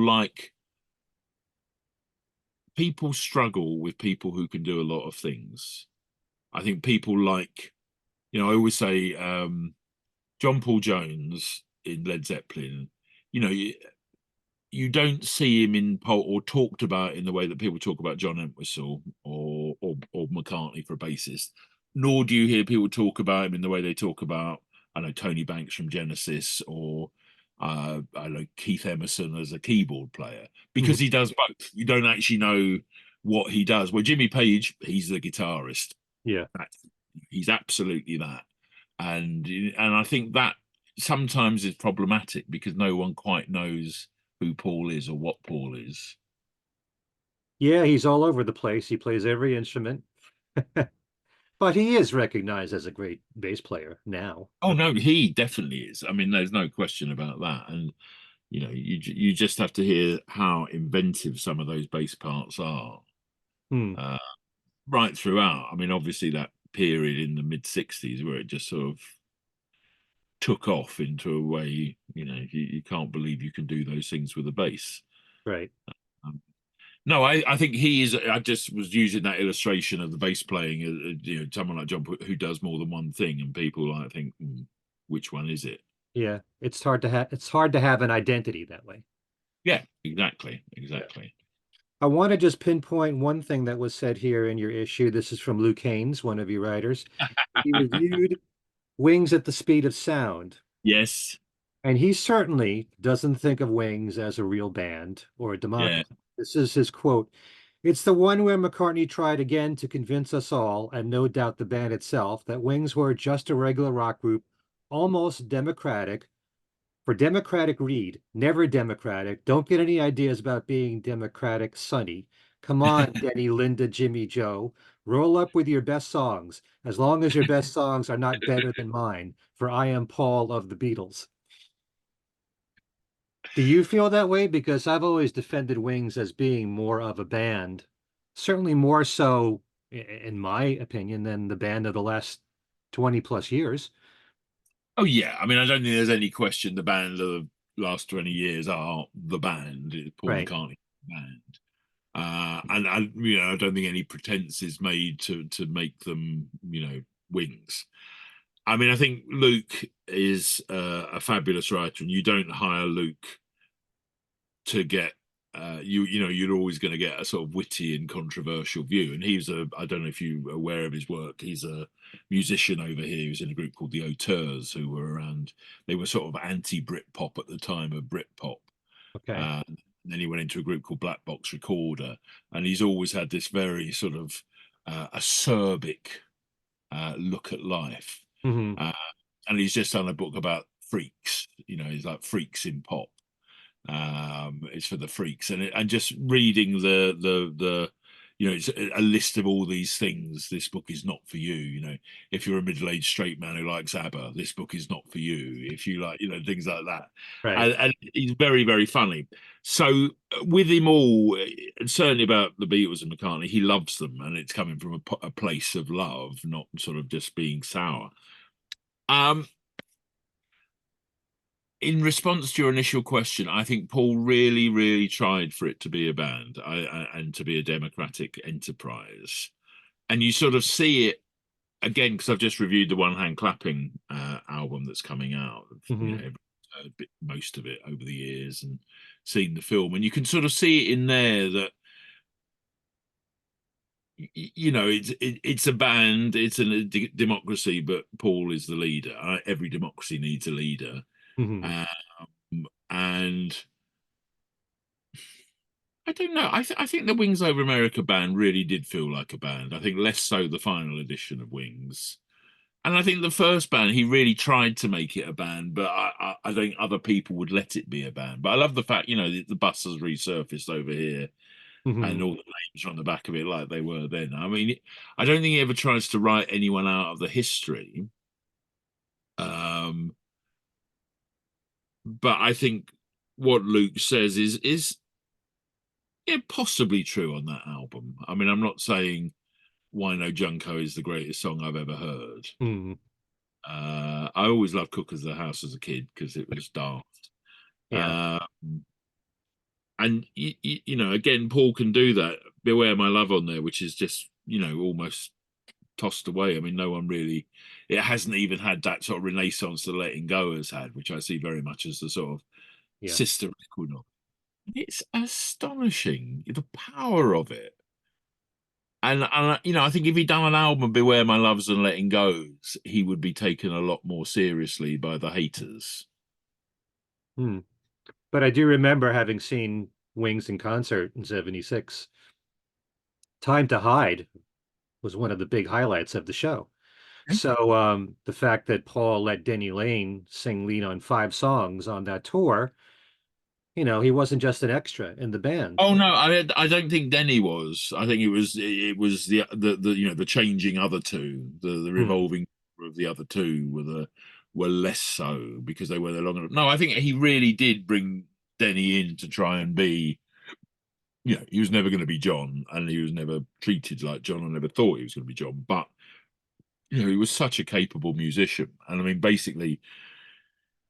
[SPEAKER 2] struggle with people who can do a lot of things. I think people like, I always say, John Paul Jones in Led Zeppelin, you don't see him in or talked about in the way that people talk about John Entwistle or McCartney for a bassist, nor do you hear people talk about him in the way they talk about, I know, Tony Banks from Genesis, or I know, Keith Emerson as a keyboard player, because
[SPEAKER 1] Mhm.
[SPEAKER 2] he does both. You don't actually know what he does. Well, Jimmy Page, he's the guitarist.
[SPEAKER 1] Yeah.
[SPEAKER 2] He's absolutely that. And I think that sometimes is problematic, because no one quite knows who Paul is or what Paul is.
[SPEAKER 1] Yeah, he's all over the place. He plays every instrument. But he is recognized as a great bass player now.
[SPEAKER 2] Oh no, he definitely is. I mean, there's no question about that. And you just have to hear how inventive some of those bass parts are,
[SPEAKER 1] Hmm.
[SPEAKER 2] uh, right throughout. I mean, obviously that period in the mid-60s where it just sort of took off into a way, you can't believe you can do those things with a bass.
[SPEAKER 1] Right.
[SPEAKER 2] Um, No, I think he is. I just was using that illustration of the bass playing, someone like John who does more than one thing, and people like think, which one is it?
[SPEAKER 1] Yeah. It's hard to have an identity that way.
[SPEAKER 2] Yeah, exactly,
[SPEAKER 1] Yeah.
[SPEAKER 2] exactly.
[SPEAKER 1] I want to just pinpoint one thing that was said here in your issue. This is from Luke Haynes, one of your writers. He reviewed Wings at the Speed of Sound,
[SPEAKER 2] Yes,
[SPEAKER 1] and he certainly doesn't think of Wings as a real band or a
[SPEAKER 2] yeah.
[SPEAKER 1] democracy. This is his quote. It's the one where McCartney tried again to convince us all, and no doubt the band itself, that Wings were just a regular rock group, almost democratic. For democratic read, never democratic. Don't get any ideas about being democratic, Sonny. Come on, Denny, Linda, Jimmy, Joe. Roll up with your best songs, as long as your best songs are not better than mine, for I am Paul of the Beatles. Do you feel that way? Because I've always defended Wings as being more of a band, certainly more so, in my opinion, than the band of the last 20 plus years.
[SPEAKER 2] Oh yeah. I mean, I don't think there's any question the band of the last 20 years are the band, Paul
[SPEAKER 1] Right.
[SPEAKER 2] McCartney band. And I don't think any pretense is made to make them, Wings. I mean, I think Luke is a fabulous writer, and you don't hire Luke to get you're always going to get a sort of witty and controversial view. And I don't know if you're aware of his work. He's a musician over here. He was in a group called the Auteurs, who were around. They were sort of anti-Britpop at the time of Britpop.
[SPEAKER 1] Okay.
[SPEAKER 2] And then he went into a group called Black Box Recorder, and he's always had this very sort of acerbic look at life.
[SPEAKER 1] Hmm.
[SPEAKER 2] Uh, and he's just done a book about freaks. He's like freaks in pop. It's for the freaks, and just reading the it's a list of all these things. This book is not for you. If you're a middle-aged straight man who likes ABBA, this book is not for you. If you like, things like that.
[SPEAKER 1] Right.
[SPEAKER 2] And he's very, very funny. So with him all, and certainly about the Beatles and McCartney, he loves them, and it's coming from a place of love, not sort of just being sour. Um, in response to your initial question, I think Paul really, really tried for it to be a band, and to be a democratic enterprise. And you sort of see it again, because I've just reviewed the One Hand Clapping album that's coming out.
[SPEAKER 1] Hmm.
[SPEAKER 2] Every most of it over the years and seen the film, and you can sort of see it in there that you know it's a band, it's a democracy, but Paul is the leader. Every democracy needs a leader,
[SPEAKER 1] Mhm.
[SPEAKER 2] um, and I don't know. I think the Wings Over America band really did feel like a band. I think less so the final edition of Wings. And I think the first band, he really tried to make it a band, but I think other people would let it be a band. But I love the fact, you know, the bus has resurfaced over here and
[SPEAKER 1] Mhm.
[SPEAKER 2] all the names are on the back of it like they were then. I mean, I don't think he ever tries to write anyone out of the history. Um, but I think what Luke says is yeah, possibly true on that album. I mean, I'm not saying Wino Junko is the greatest song I've ever heard.
[SPEAKER 1] Mhm.
[SPEAKER 2] I always loved Cook as the House as a kid because it was daft.
[SPEAKER 1] Yeah.
[SPEAKER 2] And you know, again, Paul can do that. Beware My Love on there, which is just, you know, almost tossed away. I mean, no one really, it hasn't even had that sort of renaissance that Letting Go has had, which I see very much as the sort of
[SPEAKER 1] Yeah.
[SPEAKER 2] sister record of. It's astonishing the power of it. And you know, I think if he'd done an album, Beware My Loves and Letting Goes, he would be taken a lot more seriously by the haters.
[SPEAKER 1] Hmm. But I do remember having seen Wings in concert in '76. Time to Hide was one of the big highlights of the show. So the fact that Paul let Denny Lane sing lead on 5 songs on that tour, he wasn't just an extra in the band.
[SPEAKER 2] Oh no, I don't think Denny was. I think it was the you know the changing other two, the
[SPEAKER 1] Hmm.
[SPEAKER 2] revolving of the other two were less so because they were there long enough. No, I think he really did bring Denny in to try and be. You know, he was never going to be John, and he was never treated like John. I never thought he was going to be John, but you know, he was such a capable musician, and I mean, basically,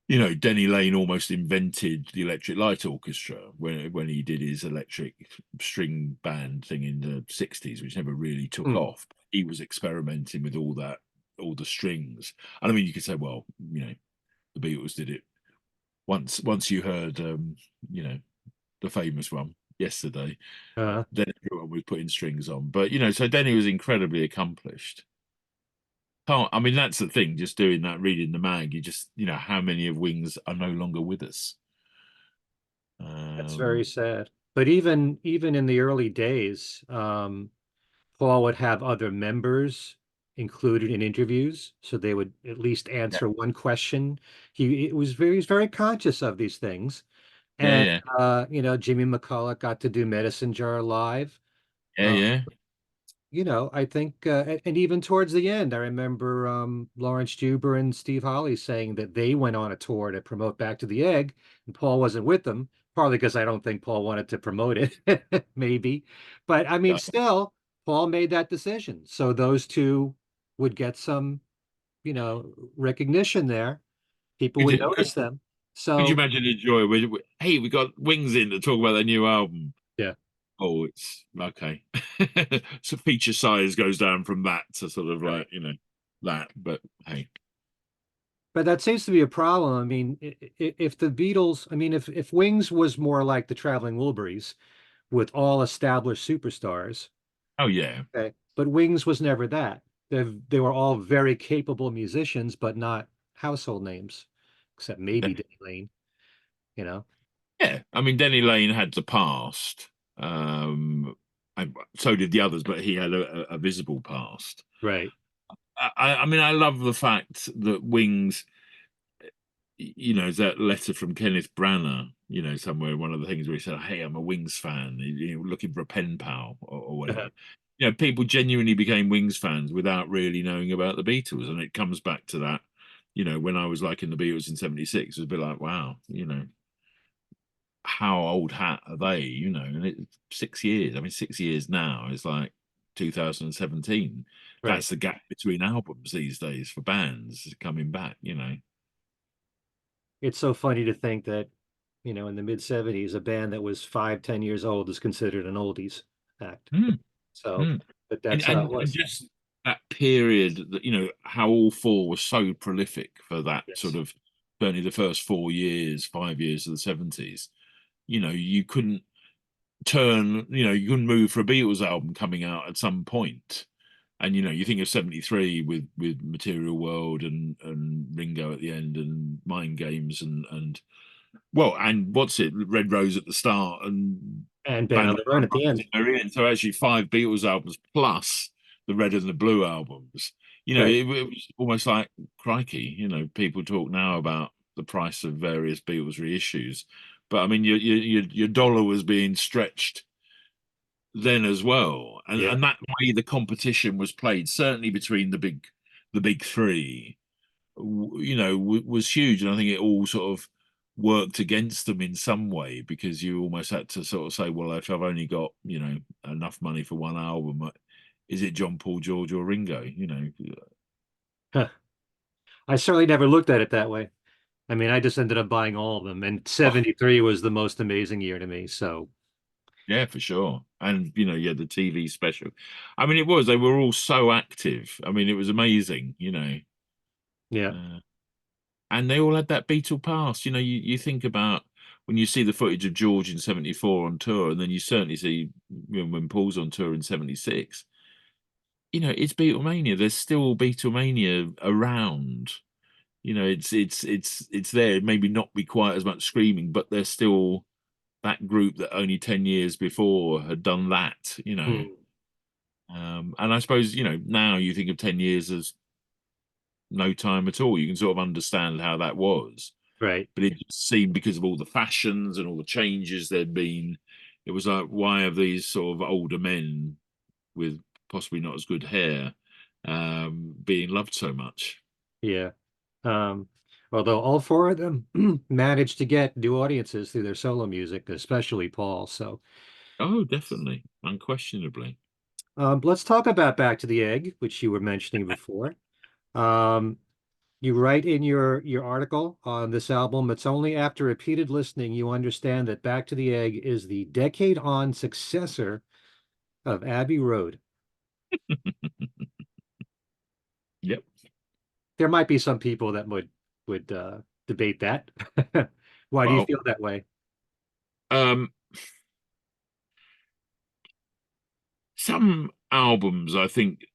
[SPEAKER 2] you know, Denny Lane almost invented the Electric Light Orchestra when he did his electric string band thing in the '60s, which never really took
[SPEAKER 1] Hmm.
[SPEAKER 2] off. He was experimenting with all that, all the strings. And I mean, you could say, well, you know, the Beatles did it once you heard, you know, the famous one yesterday.
[SPEAKER 1] Uh,
[SPEAKER 2] Then everyone was putting strings on, but you know, so Denny was incredibly accomplished. Can't, I mean, that's the thing, just doing that, reading the mag, you just, you know, how many of Wings are no longer with us?
[SPEAKER 1] that's very
[SPEAKER 2] Um,
[SPEAKER 1] sad. But even in the early days, Paul would have other members included in interviews, so they would at least
[SPEAKER 2] yeah,
[SPEAKER 1] answer one question. He was very conscious of these things.
[SPEAKER 2] yeah,
[SPEAKER 1] And
[SPEAKER 2] yeah,
[SPEAKER 1] Jimmy McCulloch got to do Medicine Jar live.
[SPEAKER 2] yeah,
[SPEAKER 1] Uh,
[SPEAKER 2] yeah,
[SPEAKER 1] I think, and even towards the end, I remember Lawrence Juber and Steve Holly saying that they went on a tour to promote Back to the Egg, and Paul wasn't with them, partly because I don't think Paul wanted to promote it, maybe. But I mean,
[SPEAKER 2] yeah.
[SPEAKER 1] still, Paul made that decision. So those two would get some, recognition there. People
[SPEAKER 2] Could
[SPEAKER 1] would
[SPEAKER 2] you,
[SPEAKER 1] notice them.
[SPEAKER 2] could you
[SPEAKER 1] So,
[SPEAKER 2] imagine the joy? Hey, we got Wings in to talk about their new album.
[SPEAKER 1] yeah.
[SPEAKER 2] Oh, it's okay. So feature size goes down from that to sort of
[SPEAKER 1] Right.
[SPEAKER 2] like, you know, that. But hey,
[SPEAKER 1] But that seems to be a problem. I mean, if the Beatles, I mean, if Wings was more like the Traveling Wilburys with all established superstars,
[SPEAKER 2] oh yeah,
[SPEAKER 1] okay, but Wings was never that. They were all very capable musicians, but not household names, except maybe Danny Lane, you know?
[SPEAKER 2] yeah. I mean, Denny Lane had the past. Um, and so did the others, but he had a visible past.
[SPEAKER 1] Right.
[SPEAKER 2] I mean, I love the fact that Wings, you know, that letter from Kenneth Branagh, you know, somewhere, one of the things where he said, "Hey, I'm a Wings fan," you know, looking for a pen pal or whatever.
[SPEAKER 1] Uh-huh.
[SPEAKER 2] You know, people genuinely became Wings fans without really knowing about the Beatles, and it comes back to that. You know, when I was liking the Beatles in '76, it was a bit like, wow, you know, how old hat are they? You know, and it's 6 years. I mean, 6 years now is like 2017.
[SPEAKER 1] Right.
[SPEAKER 2] That's the gap between albums these days for bands coming back. You know.
[SPEAKER 1] It's so funny to think that, in the mid '70s, a band that was 5, 10 years old is considered an oldies act.
[SPEAKER 2] Mm,
[SPEAKER 1] So,
[SPEAKER 2] mm.
[SPEAKER 1] but
[SPEAKER 2] And,
[SPEAKER 1] that's how it
[SPEAKER 2] and
[SPEAKER 1] was.
[SPEAKER 2] just that period that, you know, how all four was so prolific for that sort
[SPEAKER 1] Yes.
[SPEAKER 2] of certainly the first 4 years, 5 years of the 70s, you know, you couldn't you couldn't move for a Beatles album coming out at some point. And you know, you think of 73 with Material World and Ringo at the end and Mind Games and well, and what's it, Red Rose at the start and
[SPEAKER 1] And Band
[SPEAKER 2] Band
[SPEAKER 1] on
[SPEAKER 2] of
[SPEAKER 1] the Run at the
[SPEAKER 2] Brothers
[SPEAKER 1] end.
[SPEAKER 2] at the very end. So actually 5 Beatles albums plus the Red and the Blue albums. You know,
[SPEAKER 1] Right.
[SPEAKER 2] it was almost like crikey. You know, people talk now about the price of various Beatles reissues, but I mean, your dollar was being stretched then as well,
[SPEAKER 1] Yeah.
[SPEAKER 2] and that way the competition was played, certainly between the big three, you know, was huge, and I think it all sort of worked against them in some way because you almost had to sort of say, well, if I've only got, you know, enough money for one album, is it John, Paul, George, or Ringo? You know,
[SPEAKER 1] Huh. I certainly never looked at it that way. I mean, I just ended up buying all of them, and
[SPEAKER 2] oh,
[SPEAKER 1] 73 was the most amazing year to me. So,
[SPEAKER 2] yeah, for sure. And you know, yeah, the TV special. I mean, it was. They were all so active. I mean, it was amazing. You know.
[SPEAKER 1] yeah.
[SPEAKER 2] Uh, and they all had that Beatle past. You know, you think about when you see the footage of George in 74 on tour, and then you certainly see, you know, when Paul's on tour in 76, you know, it's Beatlemania. There's still Beatlemania around. You know, it's there. Maybe not be quite as much screaming, but there's still that group that only 10 years before had done that, you know.
[SPEAKER 1] Hmm.
[SPEAKER 2] And I suppose, you know, now you think of 10 years as no time at all. You can sort of understand how that was.
[SPEAKER 1] Right.
[SPEAKER 2] But it just seemed because of all the fashions and all the changes there'd been, it was like, why have these sort of older men with possibly not as good hair being loved so much?
[SPEAKER 1] Yeah. Um, Although all four of them managed to get new audiences through their solo music, especially Paul. So,
[SPEAKER 2] Oh, definitely, unquestionably.
[SPEAKER 1] let's talk about Back to the Egg, which you were mentioning before. Um, you write in your article on this album, it's only after repeated listening you understand that Back to the Egg is the decade-on successor of Abbey Road.
[SPEAKER 2] Yep.
[SPEAKER 1] There might be some people that would debate that. Why do you
[SPEAKER 2] Well,
[SPEAKER 1] feel that way?
[SPEAKER 2] um, some albums I think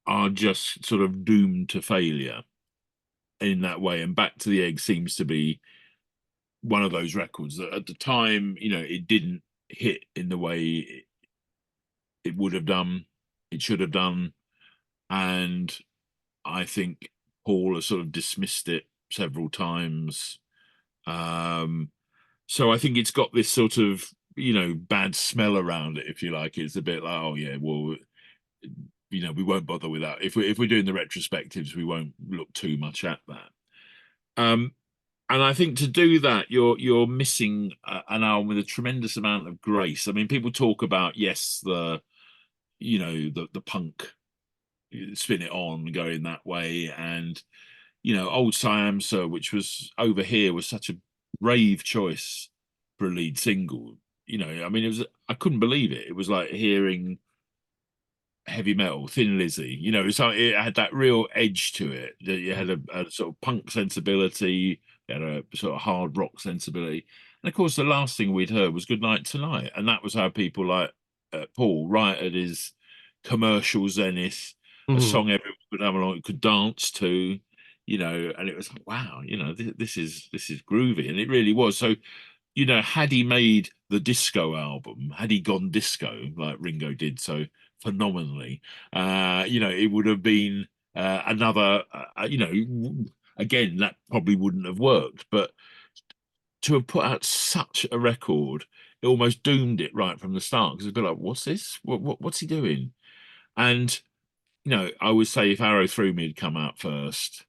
[SPEAKER 2] are just sort of doomed to failure in that way, and Back to the Egg seems to be one of those records that at the time, you know, it didn't hit in the way it would have done, it should have done, and I think Paul has sort of dismissed it several times. Um, so I think it's got this sort of, you know, bad smell around it, if you like. It's a bit like, oh yeah, well, you know, we won't bother with that. If we're doing the retrospectives, we won't look too much at that. Um, and I think to do that, you're missing an album with a tremendous amount of grace. I mean, people talk about, yes, the, you know, the punk, spin it on going that way, and you know, Old Siam Sir, which was over here, was such a brave choice for a lead single. You know, I mean, it was, I couldn't believe it. It was like hearing heavy metal, Thin Lizzy. You know, it's like it had that real edge to it. That you had a sort of punk sensibility, you had a sort of hard rock sensibility, and of course, the last thing we'd heard was "Good Night Tonight," and that was how people like Paul, right at his commercial zenith, a
[SPEAKER 1] Mhm.
[SPEAKER 2] song everyone could have along, could dance to. You know, and it was like, wow, you know, this is groovy, and it really was. So, you know, had he made the disco album, had he gone disco like Ringo did so phenomenally, you know, it would have been another, you know, again, that probably wouldn't have worked. But to have put out such a record, it almost doomed it right from the start because it'd be like, what's this? What's he doing? And, you know, I would say if Arrow Through Me had come out first,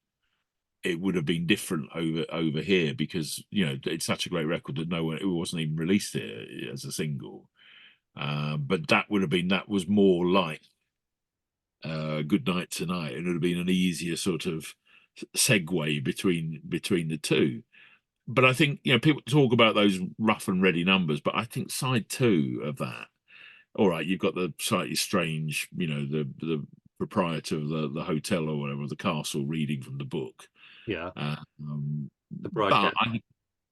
[SPEAKER 2] it would have been different over here because you know it's such a great record that no one, it wasn't even released here as a single. But that was more like Good Night Tonight. It would have been an easier sort of segue between the two. But I think, you know, people talk about those rough and ready numbers, but I think side two of that, all right, you've got the slightly strange, you know, the proprietor of the hotel or whatever, the castle reading from the book.
[SPEAKER 1] Yeah.
[SPEAKER 2] Um,
[SPEAKER 1] The
[SPEAKER 2] but
[SPEAKER 1] broadcast.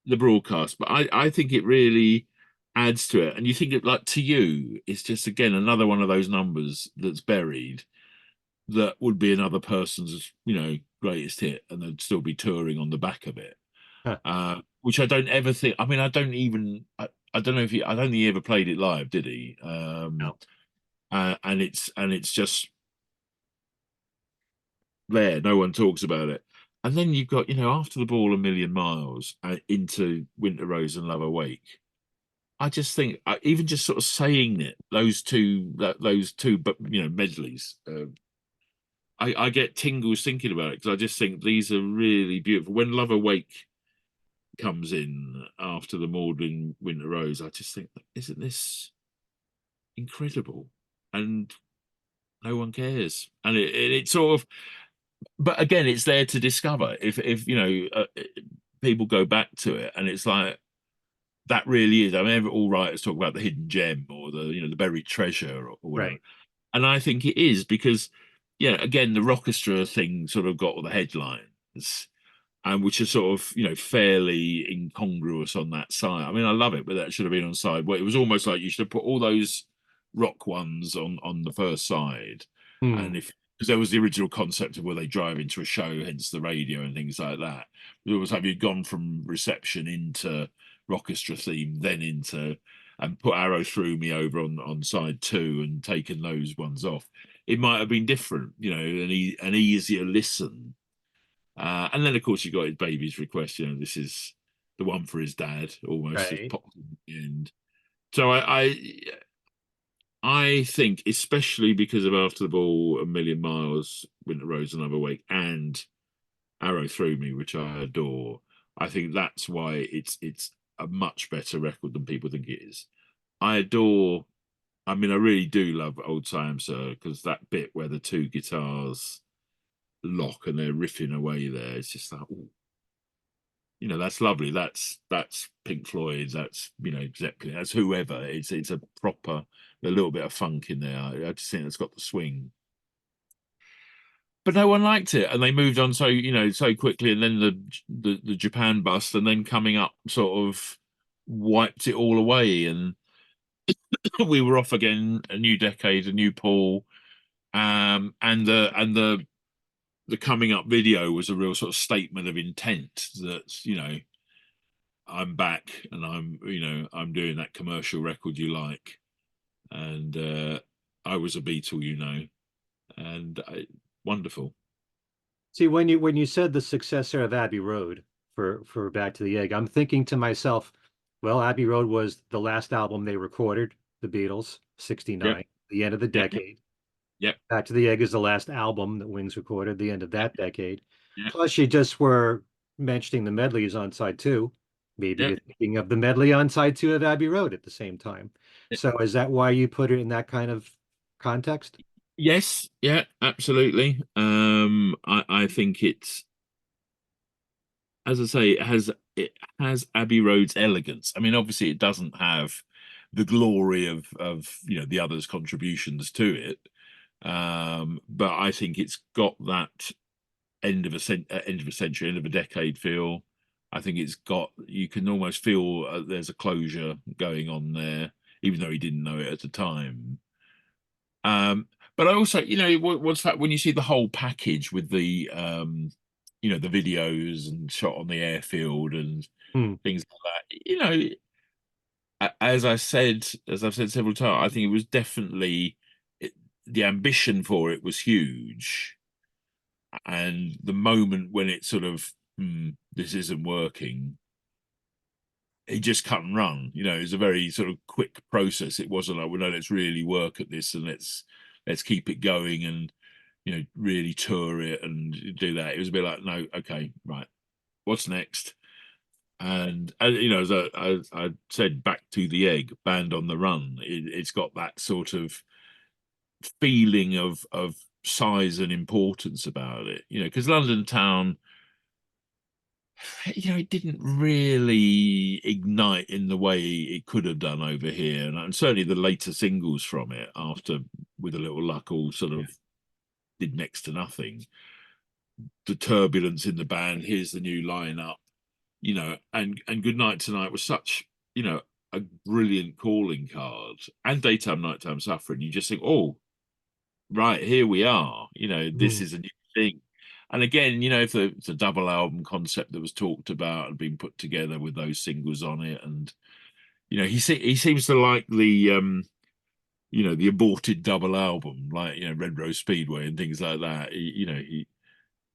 [SPEAKER 2] the broadcast, but I think it really adds to it. And you think it like To You, it's just again another one of those numbers that's buried that would be another person's, greatest hit, and they'd still be touring on the back of it.
[SPEAKER 1] Huh.
[SPEAKER 2] Which I don't ever think. I mean, I don't even. I don't know if I don't think he ever played it live, did he?
[SPEAKER 1] No.
[SPEAKER 2] And it's just there. No one talks about it. And then you've got, After the Ball, A Million Miles, into Winter Rose and Love Awake. I just think, even just sort of saying it, those two, but medleys. I get tingles thinking about it because I just think these are really beautiful. When Love Awake comes in after the Maudlin Winter Rose, I just think, isn't this incredible? And no one cares. And it sort of, but again, it's there to discover. If people go back to it, and it's like that really is. I mean, all writers talk about the hidden gem or the buried treasure or whatever,
[SPEAKER 1] Right.
[SPEAKER 2] and I think it is because, again, the Rockestra thing sort of got all the headlines, and which are sort of fairly incongruous on that side. I mean, I love it, but that should have been on side. Well, it was almost like you should have put all those rock ones on the first side,
[SPEAKER 1] Hmm.
[SPEAKER 2] and because there was the original concept of where they drive into a show, hence the radio and things like that. It was have you gone from Reception into Rockestra theme, then into and put Arrow Through Me over on side two and taken those ones off. It might have been different, an easier listen. And then, of course, you got his Baby's Request. This is the one for his dad, almost just
[SPEAKER 1] Right.
[SPEAKER 2] popped in the end. So I think, especially because of After the Ball, A Million Miles, Winter Rose and Love Awake, and Arrow Through Me, which I adore, I think that's why it's a much better record than people think it is. I mean, I really do love Old Time Sir, because that bit where the two guitars lock and they're riffing away there, it's just like, ooh, that's lovely. That's Pink Floyd. That's Zeppelin. That's whoever. It's a proper a little bit of funk in there. I just think it's got the swing. But no one liked it, and they moved on so quickly. And then the Japan bust, and then coming up sort of wiped it all away, and we were off again. A new decade, a new Paul, and the coming up video was a real sort of statement of intent that I'm back, and I'm doing that commercial record you like, and I was a Beatle, and wonderful.
[SPEAKER 1] See, when you said the successor of Abbey Road for Back to the Egg, I'm thinking to myself, well, Abbey Road was the last album they recorded, the Beatles,
[SPEAKER 2] Yep,
[SPEAKER 1] 69, the end of the
[SPEAKER 2] yep,
[SPEAKER 1] decade.
[SPEAKER 2] yep,
[SPEAKER 1] Back to the Egg is the last album that Wings recorded, the end of
[SPEAKER 2] yep,
[SPEAKER 1] that decade.
[SPEAKER 2] yep,
[SPEAKER 1] Plus, you just were mentioning the medleys on side two. Maybe
[SPEAKER 2] yep,
[SPEAKER 1] you're thinking of the medley on side two of Abbey Road at the same time.
[SPEAKER 2] yep.
[SPEAKER 1] So is that why you put it in that kind of context?
[SPEAKER 2] Yes, yeah, absolutely. I think it's, as I say, it has Abbey Road's elegance. I mean, obviously, it doesn't have the glory of the others' contributions to it, but I think it's got that end of a century, end of a decade feel. I think it's got, you can almost feel there's a closure going on there, even though he didn't know it at the time. But I also, what's that when you see the whole package with the videos and shot on the airfield and
[SPEAKER 1] Hmm.
[SPEAKER 2] things like that. As I've said several times, I think it was definitely the ambition for it was huge, and the moment when it sort of this isn't working, he just cut and run. It was a very sort of quick process. It wasn't like, well, no, let's really work at this and let's keep it going and really tour it and do that. It was a bit like, no, okay, right, what's next? And as I said, Back to the Egg, Band on the Run. It's got that sort of feeling of size and importance about it. Because London Town, it didn't really ignite in the way it could have done over here, and certainly the later singles from it, after With a Little Luck, all sort of did next to nothing. The turbulence in the band. Here's the new lineup. and Good Night Tonight was such, a brilliant calling card, and Daytime Nighttime Suffering. You just think, oh, right, here we are. This
[SPEAKER 1] Mm.
[SPEAKER 2] is a new thing. And again, if it's a double album concept that was talked about and been put together with those singles on it, and he seems to like the aborted double album, like Red Rose Speedway and things like that. He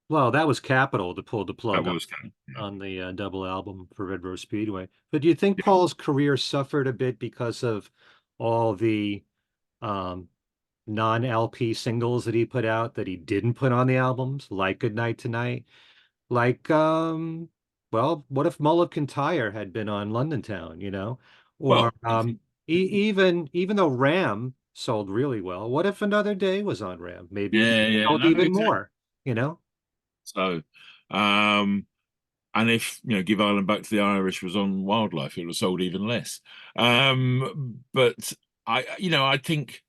[SPEAKER 1] Well, that was capital to pull the
[SPEAKER 2] that
[SPEAKER 1] plug
[SPEAKER 2] was kind of,
[SPEAKER 1] on the double album for Red Rose Speedway. But do you think Paul's career suffered a bit because of all the um, non-LP singles that he put out that he didn't put on the albums, like Goodnight Tonight? Like, well, what if Mulligan Tire had been on London Town, Or
[SPEAKER 2] well, I think,
[SPEAKER 1] even though Ram sold really well, what if Another Day was on Ram? Maybe it
[SPEAKER 2] yeah, yeah,
[SPEAKER 1] sold
[SPEAKER 2] no,
[SPEAKER 1] even
[SPEAKER 2] exactly.
[SPEAKER 1] more, you know?
[SPEAKER 2] So, um, and if Give Ireland Back to the Irish was on Wildlife, it would have sold even less. But I think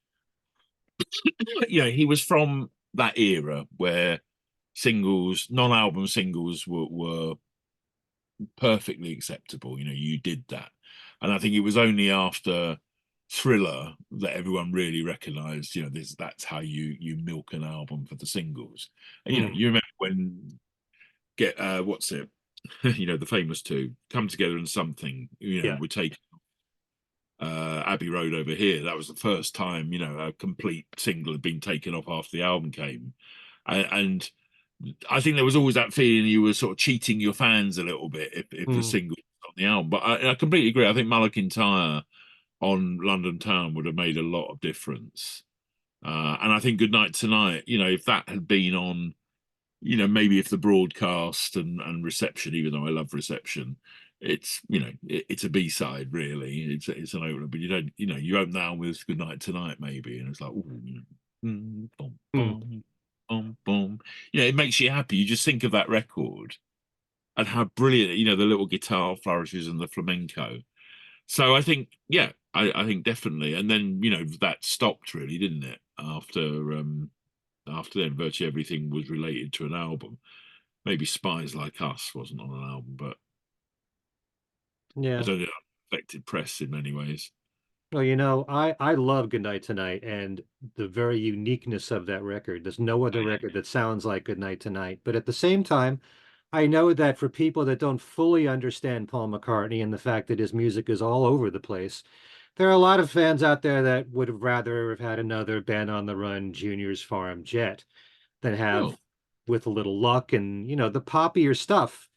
[SPEAKER 2] he was from that era where singles, non-album singles, were perfectly acceptable. You did that, and I think it was only after Thriller that everyone really recognized. That's how you milk an album for the singles. And
[SPEAKER 1] Mm,
[SPEAKER 2] you remember when get what's it? The famous two, Come Together and Something.
[SPEAKER 1] yeah.
[SPEAKER 2] Would take Abbey Road over here. That was the first time a complete single had been taken off after the album came, and I think there was always that feeling you were sort of cheating your fans a little bit if the
[SPEAKER 1] Mm,
[SPEAKER 2] single was on the album. But I completely agree. I think Mulligan Tire on London Town would have made a lot of difference. And I think Goodnight Tonight, if that had been on, maybe if the broadcast and reception, even though I love reception, it's a B-side really. It's an opener, but you open now with Goodnight Tonight maybe, and it's like, ooh, boom,
[SPEAKER 1] mm.
[SPEAKER 2] boom, boom, boom. It makes you happy. You just think of that record and how brilliant, the little guitar flourishes and the flamenco. So I think, yeah, I think definitely. And then, that stopped really, didn't it? After then, virtually everything was related to an album. Maybe Spies Like Us wasn't on an album, but I
[SPEAKER 1] Yeah.
[SPEAKER 2] don't think it affected press in many ways.
[SPEAKER 1] Well, I love Goodnight Tonight and the very uniqueness of that record. There's no other record that sounds like Goodnight Tonight. But at the same time, I know that for people that don't fully understand Paul McCartney and the fact that his music is all over the place, there are a lot of fans out there that would have rather have had another Band on the Run Junior's Farm Jet than
[SPEAKER 2] Oh,
[SPEAKER 1] have With a Little Luck and, the poppier stuff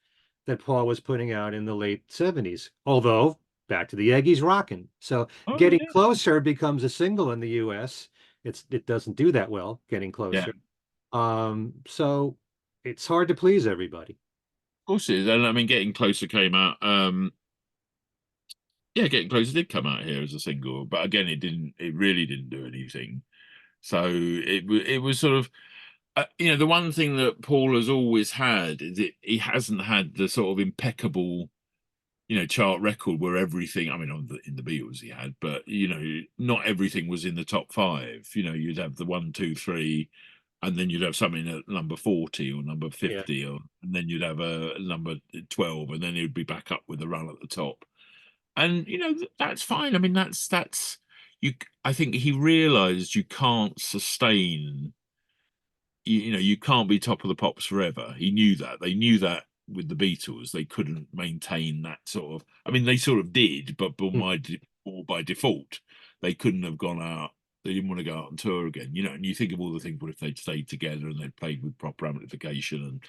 [SPEAKER 1] that Paul was putting out in the late 70s. Although, back to the Aggies rockin'. So
[SPEAKER 2] oh
[SPEAKER 1] Getting
[SPEAKER 2] yeah,
[SPEAKER 1] Closer becomes a single in the US. It doesn't do that well, Getting
[SPEAKER 2] yeah.
[SPEAKER 1] Closer. So it's hard to please everybody.
[SPEAKER 2] Of course it is. And I mean, Getting Closer came out. Yeah, Getting Closer did come out here as a single, but again, it didn't. It really didn't do anything. So it was sort of the one thing that Paul has always had is he hasn't had the sort of impeccable chart record where everything. I mean, in the Beatles he had, but not everything was in the top five. You'd have the one, two, three, and then you'd have something at number 40 or number
[SPEAKER 1] Yeah.
[SPEAKER 2] 50, and then you'd have a number 12, and then he'd be back up with a run at the top. And that's fine. I mean, that's you. I think he realised you can't sustain. You can't be top of the pops forever. He knew that. They knew that with the Beatles, they couldn't maintain that sort of. I mean, they sort of did, but
[SPEAKER 1] Mm,
[SPEAKER 2] by default, they couldn't have gone out. They didn't want to go out on tour again, And you think of all the things. What if they'd stayed together and they'd played with proper amplification and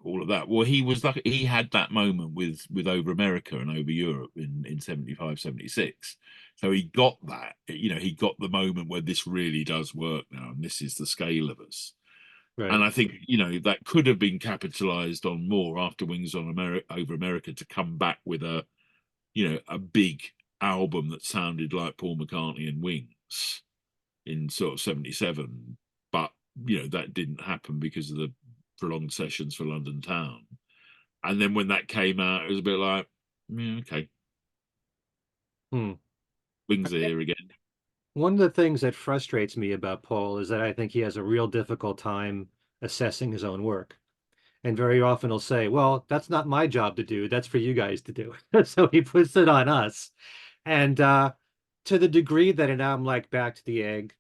[SPEAKER 2] all of that? Well, he had that moment with Over America and Over Europe in 75, 76. So he got that. He got the moment where this really does work now, and this is the scale of us.
[SPEAKER 1] right.
[SPEAKER 2] And I think, that could have been capitalized on more after Wings on America Over America to come back with a big album that sounded like Paul McCartney and Wings in sort of 77. But, that didn't happen because of the prolonged sessions for London Town. And then when that came out, it was a bit like, yeah, okay,
[SPEAKER 1] Hmm.
[SPEAKER 2] Wings are here again.
[SPEAKER 1] One of the things that frustrates me about Paul is that I think he has a real difficult time assessing his own work. and very often he'll say, well, that's not my job to do. That's for you guys to do. So he puts it on us. And to the degree that an album like Back to the Egg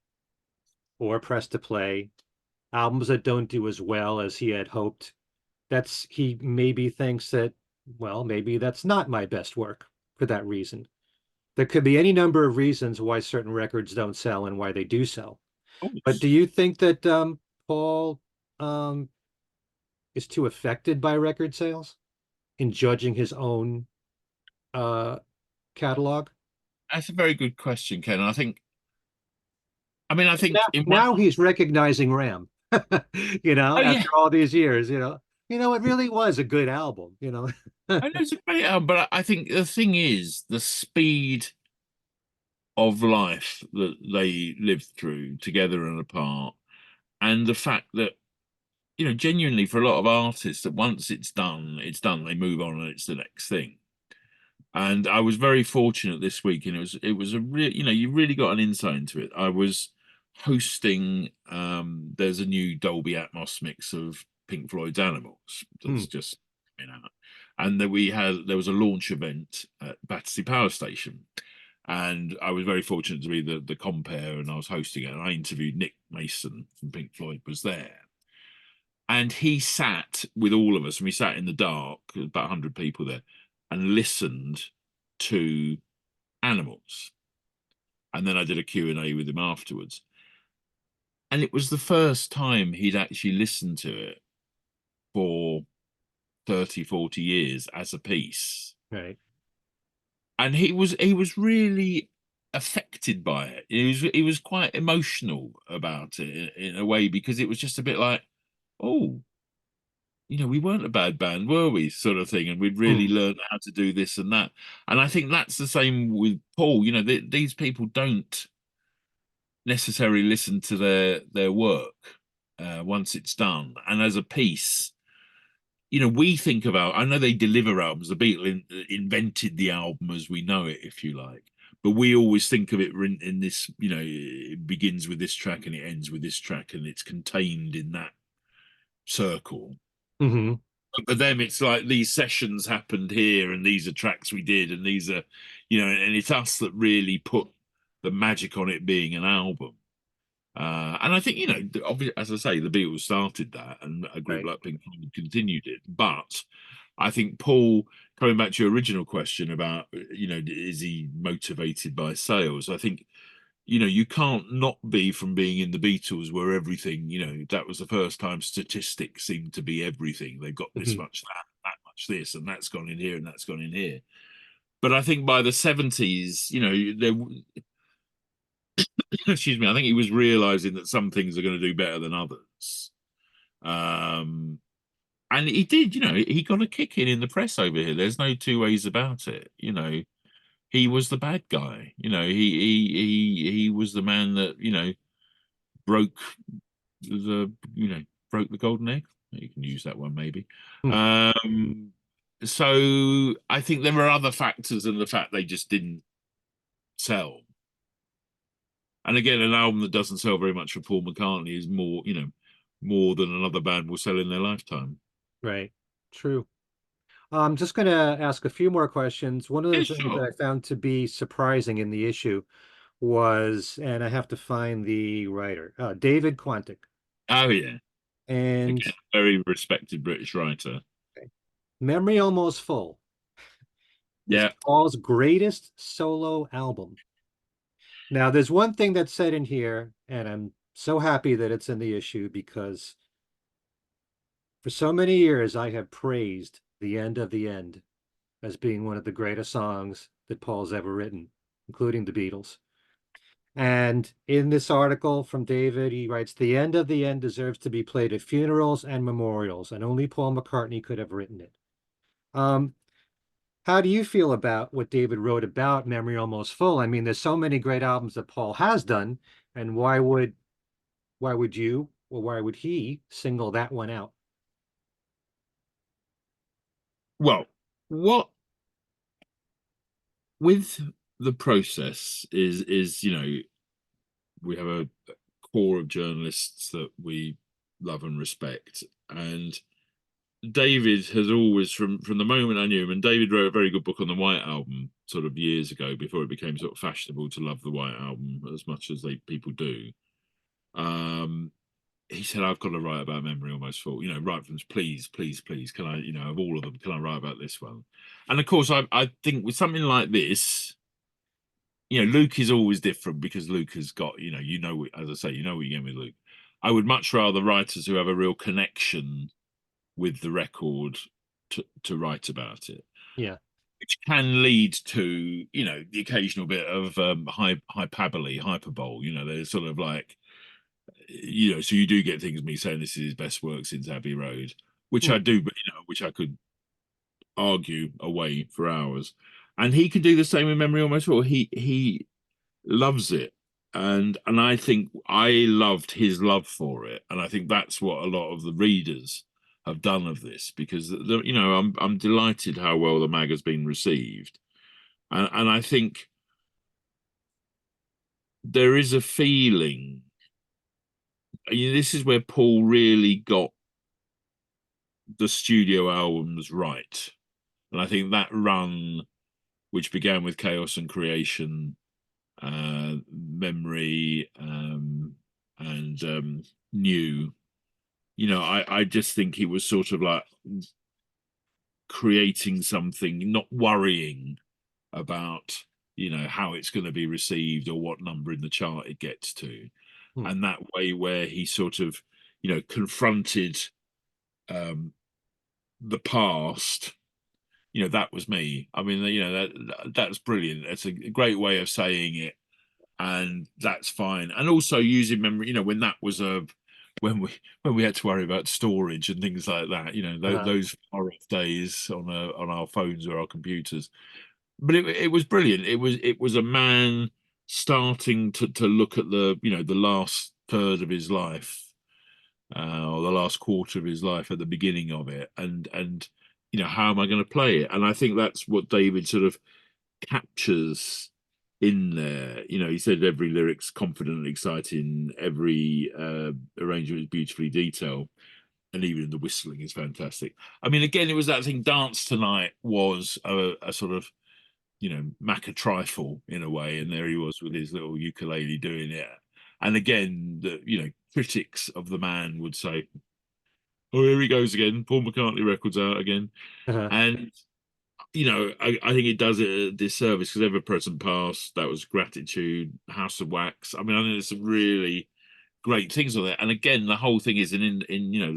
[SPEAKER 1] or Press to Play, albums that don't do as well as he had hoped, that's he maybe thinks that, well, maybe that's not my best work for that reason. There could be any number of reasons why certain records don't sell and why they do sell. But do you think that Paul um, is too affected by record sales in judging his own uh, catalog?
[SPEAKER 2] That's a very good question, Ken. I think, I think
[SPEAKER 1] Now,
[SPEAKER 2] in one,
[SPEAKER 1] now he's recognizing Ram,
[SPEAKER 2] oh yeah,
[SPEAKER 1] after all these years, it really was a good album.
[SPEAKER 2] I know it's a great album, but I think the thing is the speed of life that they lived through together and apart, and the fact that genuinely for a lot of artists that once it's done, it's done. They move on and it's the next thing. And I was very fortunate this week, and it was a real, you really got an insight into it. I was hosting. There's a new Dolby Atmos mix of Pink Floyd's Animals that's just coming out, and that there was a launch event at Battersea Power Station, and I was very fortunate to be the compere, and I was hosting it. And I interviewed Nick Mason from Pink Floyd was there, and he sat with all of us, and we sat in the dark, about 100 people there, and listened to Animals. And then I did a Q&A with him afterwards. And it was the first time he'd actually listened to it for 30, 40 years as a piece.
[SPEAKER 1] Right.
[SPEAKER 2] And he was really affected by it. He was quite emotional about it in a way, because it was just a bit like, oh, we weren't a bad band, were we? Sort of thing. And we'd really learned how to do this and that. And I think that's the same with Paul. These people don't necessarily listen to their work once it's done. And as a piece, we think about, I know they deliver albums. The Beatles invented the album as we know it, if you like. But we always think of it in this, it begins with this track and it ends with this track, and it's contained in that circle.
[SPEAKER 1] Mm-hmm.
[SPEAKER 2] But for them, it's like these sessions happened here, and these are tracks we did, and these are, and it's us that really put the magic on it being an album. And I think, obviously, as I say, the Beatles started that, and a group
[SPEAKER 1] Right.
[SPEAKER 2] like Pink Floyd continued it. But I think Paul, coming back to your original question about, is he motivated by sales? I think, you can't not be from being in the Beatles, where everything, that was the first time statistics seemed to be everything. They've got this
[SPEAKER 1] Mm-hmm.
[SPEAKER 2] much that much this, and that's gone in here and that's gone in here. But I think by the 70s, there, excuse me, I think he was realizing that some things are going to do better than others. And he did, he got a kick in the press over here. There's no two ways about it. He was the bad guy. He was the man that broke broke the golden egg. You can use that one maybe.
[SPEAKER 1] Hmm.
[SPEAKER 2] So I think there were other factors than the fact they just didn't sell. And again, an album that doesn't sell very much for Paul McCartney is more than another band will sell in their lifetime.
[SPEAKER 1] Right. True. I'm just going to ask a few more questions. One of
[SPEAKER 2] Yeah,
[SPEAKER 1] the things that
[SPEAKER 2] sure.
[SPEAKER 1] I found to be surprising in the issue was, and I have to find the writer, David Quantick.
[SPEAKER 2] Oh yeah.
[SPEAKER 1] And
[SPEAKER 2] Again, very respected British writer.
[SPEAKER 1] okay, Memory Almost Full is
[SPEAKER 2] Yeah.
[SPEAKER 1] Paul's greatest solo album. Now, there's one thing that's said in here, and I'm so happy that it's in the issue, because for so many years I have praised The End of the End as being one of the greatest songs that Paul's ever written, including the Beatles. And in this article from David, he writes, The End of the End deserves to be played at funerals and memorials, and only Paul McCartney could have written it. How do you feel about what David wrote about Memory Almost Full? I mean, there's so many great albums that Paul has done, and why would you, or why would he single that one out?
[SPEAKER 2] Well, what with the process is we have a core of journalists that we love and respect, and David has always, from the moment I knew him, and David wrote a very good book on the White Album sort of years ago before it became sort of fashionable to love the White Album as much as people do. Um, he said, I've got to write about Memory Almost Full, right from please, please, please, can I, of all of them, can I write about this one? And of course, I think with something like this, Luke is always different because Luke has got, as I say, what you're getting with Luke. I would much rather writers who have a real connection with the record to write about it.
[SPEAKER 1] Yeah.
[SPEAKER 2] Which can lead to, the occasional bit of hyperbole. There's sort of like, so you do get things me saying this is his best work since Abbey Road, which I do, but which I could argue away for hours. And he can do the same with Memory Almost Full. He loves it. And I think I loved his love for it. And I think that's what a lot of the readers have done of this, because I'm delighted how well the mag has been received. And I think there is a feeling, this is where Paul really got the studio albums right. And I think that run, which began with Chaos and Creation, Memory, and New, I just think he was sort of like creating something, not worrying about, how it's going to be received or what number in the chart it gets to. And that way where he sort of, confronted the past, that was me. I mean, that's brilliant. It's a great way of saying it. And that's fine. And also using memory, when that was when we had to worry about storage and things like that, those far off days on our phones or our computers. But it was brilliant. It was a man starting to look at the last third of his life, or the last quarter of his life at the beginning of it, and how am I going to play it? And I think that's what David sort of captures in there. He said every lyric's confident and exciting, every arrangement is beautifully detailed, and even the whistling is fantastic. I mean, again, it was that thing. Dance Tonight was a sort of Macca trifle in a way, and there he was with his little ukulele doing it. And again, the critics of the man would say, "Oh, here he goes again. Paul McCartney records out again." And I think it does it a disservice, because Ever Present Past, that was Gratitude, House of Wax. I mean, I think there's some really great things on there. And again, the whole thing is in the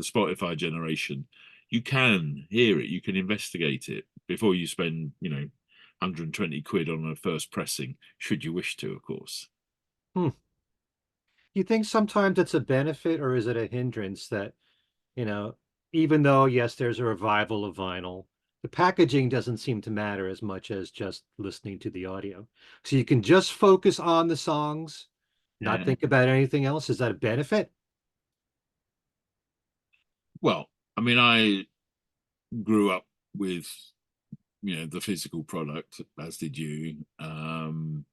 [SPEAKER 2] Spotify generation, you can hear it, you can investigate it before you spend 120 quid on a first pressing, should you wish to, of course.
[SPEAKER 1] You think sometimes it's a benefit, or is it a hindrance that, even though, yes, there's a revival of vinyl, the packaging doesn't seem to matter as much as just listening to the audio. So you can just focus on the songs, not think about anything else. Is that a benefit?
[SPEAKER 2] Well, I mean, I grew up with, the physical product, as did you. And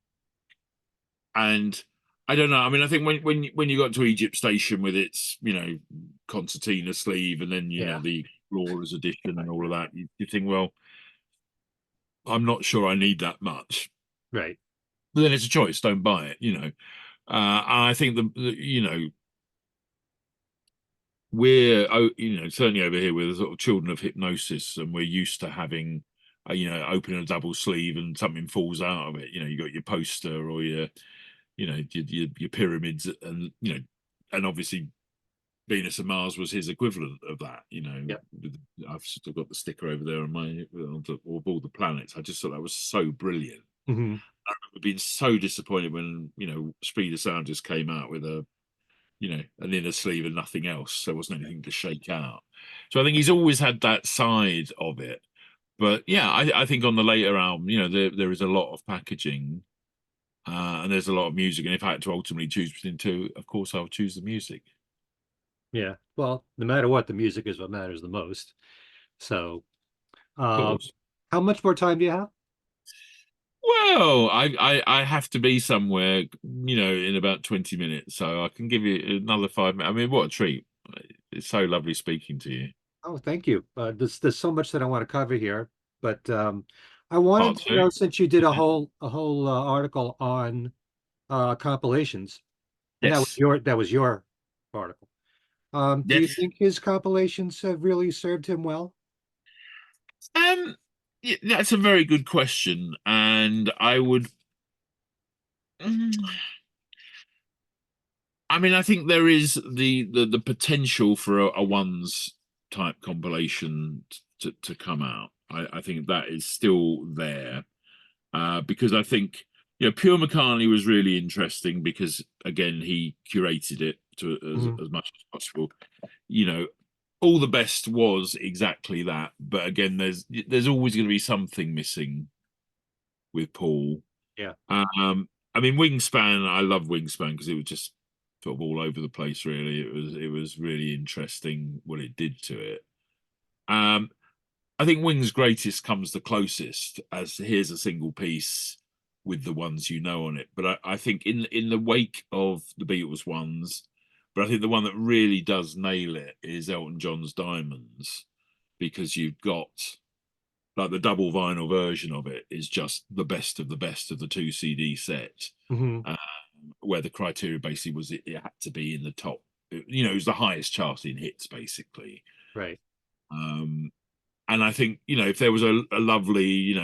[SPEAKER 2] I don't know. I mean, I think when you got to Egypt Station with its, concertina sleeve, and then the Explorers edition and all of that, you think, well, I'm not sure I need that much.
[SPEAKER 1] Right.
[SPEAKER 2] But then it's a choice. Don't buy it. And I think we're certainly over here, we're the sort of children of hypnosis, and we're used to having opening a double sleeve and something falls out of it. You got your poster or your your pyramids, and and obviously Venus and Mars was his equivalent of that.
[SPEAKER 1] Yep.
[SPEAKER 2] I've still got the sticker over there on of all the planets. I just thought that was so brilliant. I remember being so disappointed when Speed of Sound just came out with an inner sleeve and nothing else. There wasn't anything to shake out. So I think he's always had that side of it. But yeah, I think on the later album, there is a lot of packaging, and there's a lot of music. And if I had to ultimately choose between two, of course, I would choose the music.
[SPEAKER 1] Yeah. Well, no matter what, the music is what matters the most. So,
[SPEAKER 2] Of course.
[SPEAKER 1] how much more time do you have?
[SPEAKER 2] Well, I have to be somewhere, in about 20 minutes. So I can give you another 5 minutes. I mean, what a treat. It's so lovely speaking to you.
[SPEAKER 1] Oh, thank you. There's so much that I want to cover here, but I wanted
[SPEAKER 2] Part
[SPEAKER 1] to
[SPEAKER 2] two.
[SPEAKER 1] know, since you did a whole article on compilations, and
[SPEAKER 2] Yes.
[SPEAKER 1] that was your article. Do you
[SPEAKER 2] Yes.
[SPEAKER 1] think his compilations have really served him well?
[SPEAKER 2] Um, yeah, that's a very good question, and I would. Mm, I mean, I think there is the potential for a ones type compilation to come out. I think that is still there, because I think Pure McCartney was really interesting because again he curated it to
[SPEAKER 1] Mhm.
[SPEAKER 2] as much as possible. You know, all the best was exactly that, but again, there's always going to be something missing with Paul.
[SPEAKER 1] Yeah.
[SPEAKER 2] I mean, Wingspan, I love Wingspan because it was just sort of all over the place, really. It was really interesting what it did to it. Um, I think Wings Greatest comes the closest as here's a single piece with the ones you know on it. But I think in the wake of the Beatles ones, but I think the one that really does nail it is Elton John's Diamonds, because you've got like the double vinyl version of it is just the best of the two CD set,
[SPEAKER 1] Hmm.
[SPEAKER 2] um, where the criteria basically was it had to be in the top. It was the highest charting hits basically.
[SPEAKER 1] Right.
[SPEAKER 2] Um, and I think if there was a lovely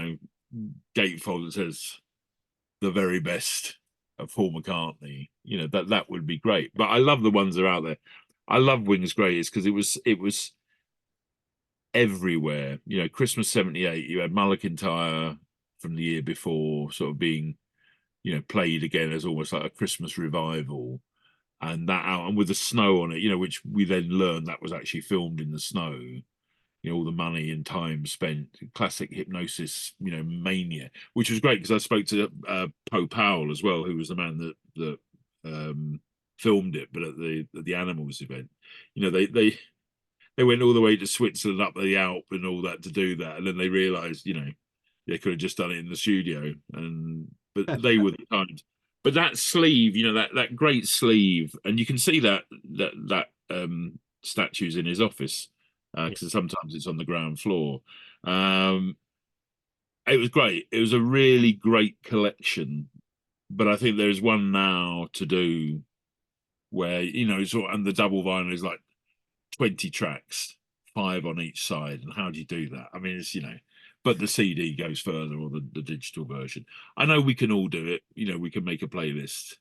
[SPEAKER 2] gatefold that says the very best of Paul McCartney, that would be great. But I love the ones that are out there. I love Wings Greatest because it was everywhere. Christmas '78, you had Mulligan from the year before, sort of being, played again as almost like a Christmas revival. And that out and with the snow on it, which we then learned that was actually filmed in the snow. All the money and time spent, classic Hypnosis, mania, which was great because I spoke to Poe Powell as well, who was the man that filmed it, but at the Animals event, they went all the way to Switzerland up the Alp and all that to do that, and then they realised, they could have just done it in the studio, but they were the times. But that sleeve, that great sleeve, and you can see that statues in his office
[SPEAKER 1] Yeah.
[SPEAKER 2] because sometimes it's on the ground floor. Um, it was great. It was a really great collection, but I think there's one now to do where and the double vinyl is like 20 tracks, 5 on each side. And how do you do that? I mean, but the CD goes further, or the digital version. I know we can all do it. We can make a playlist.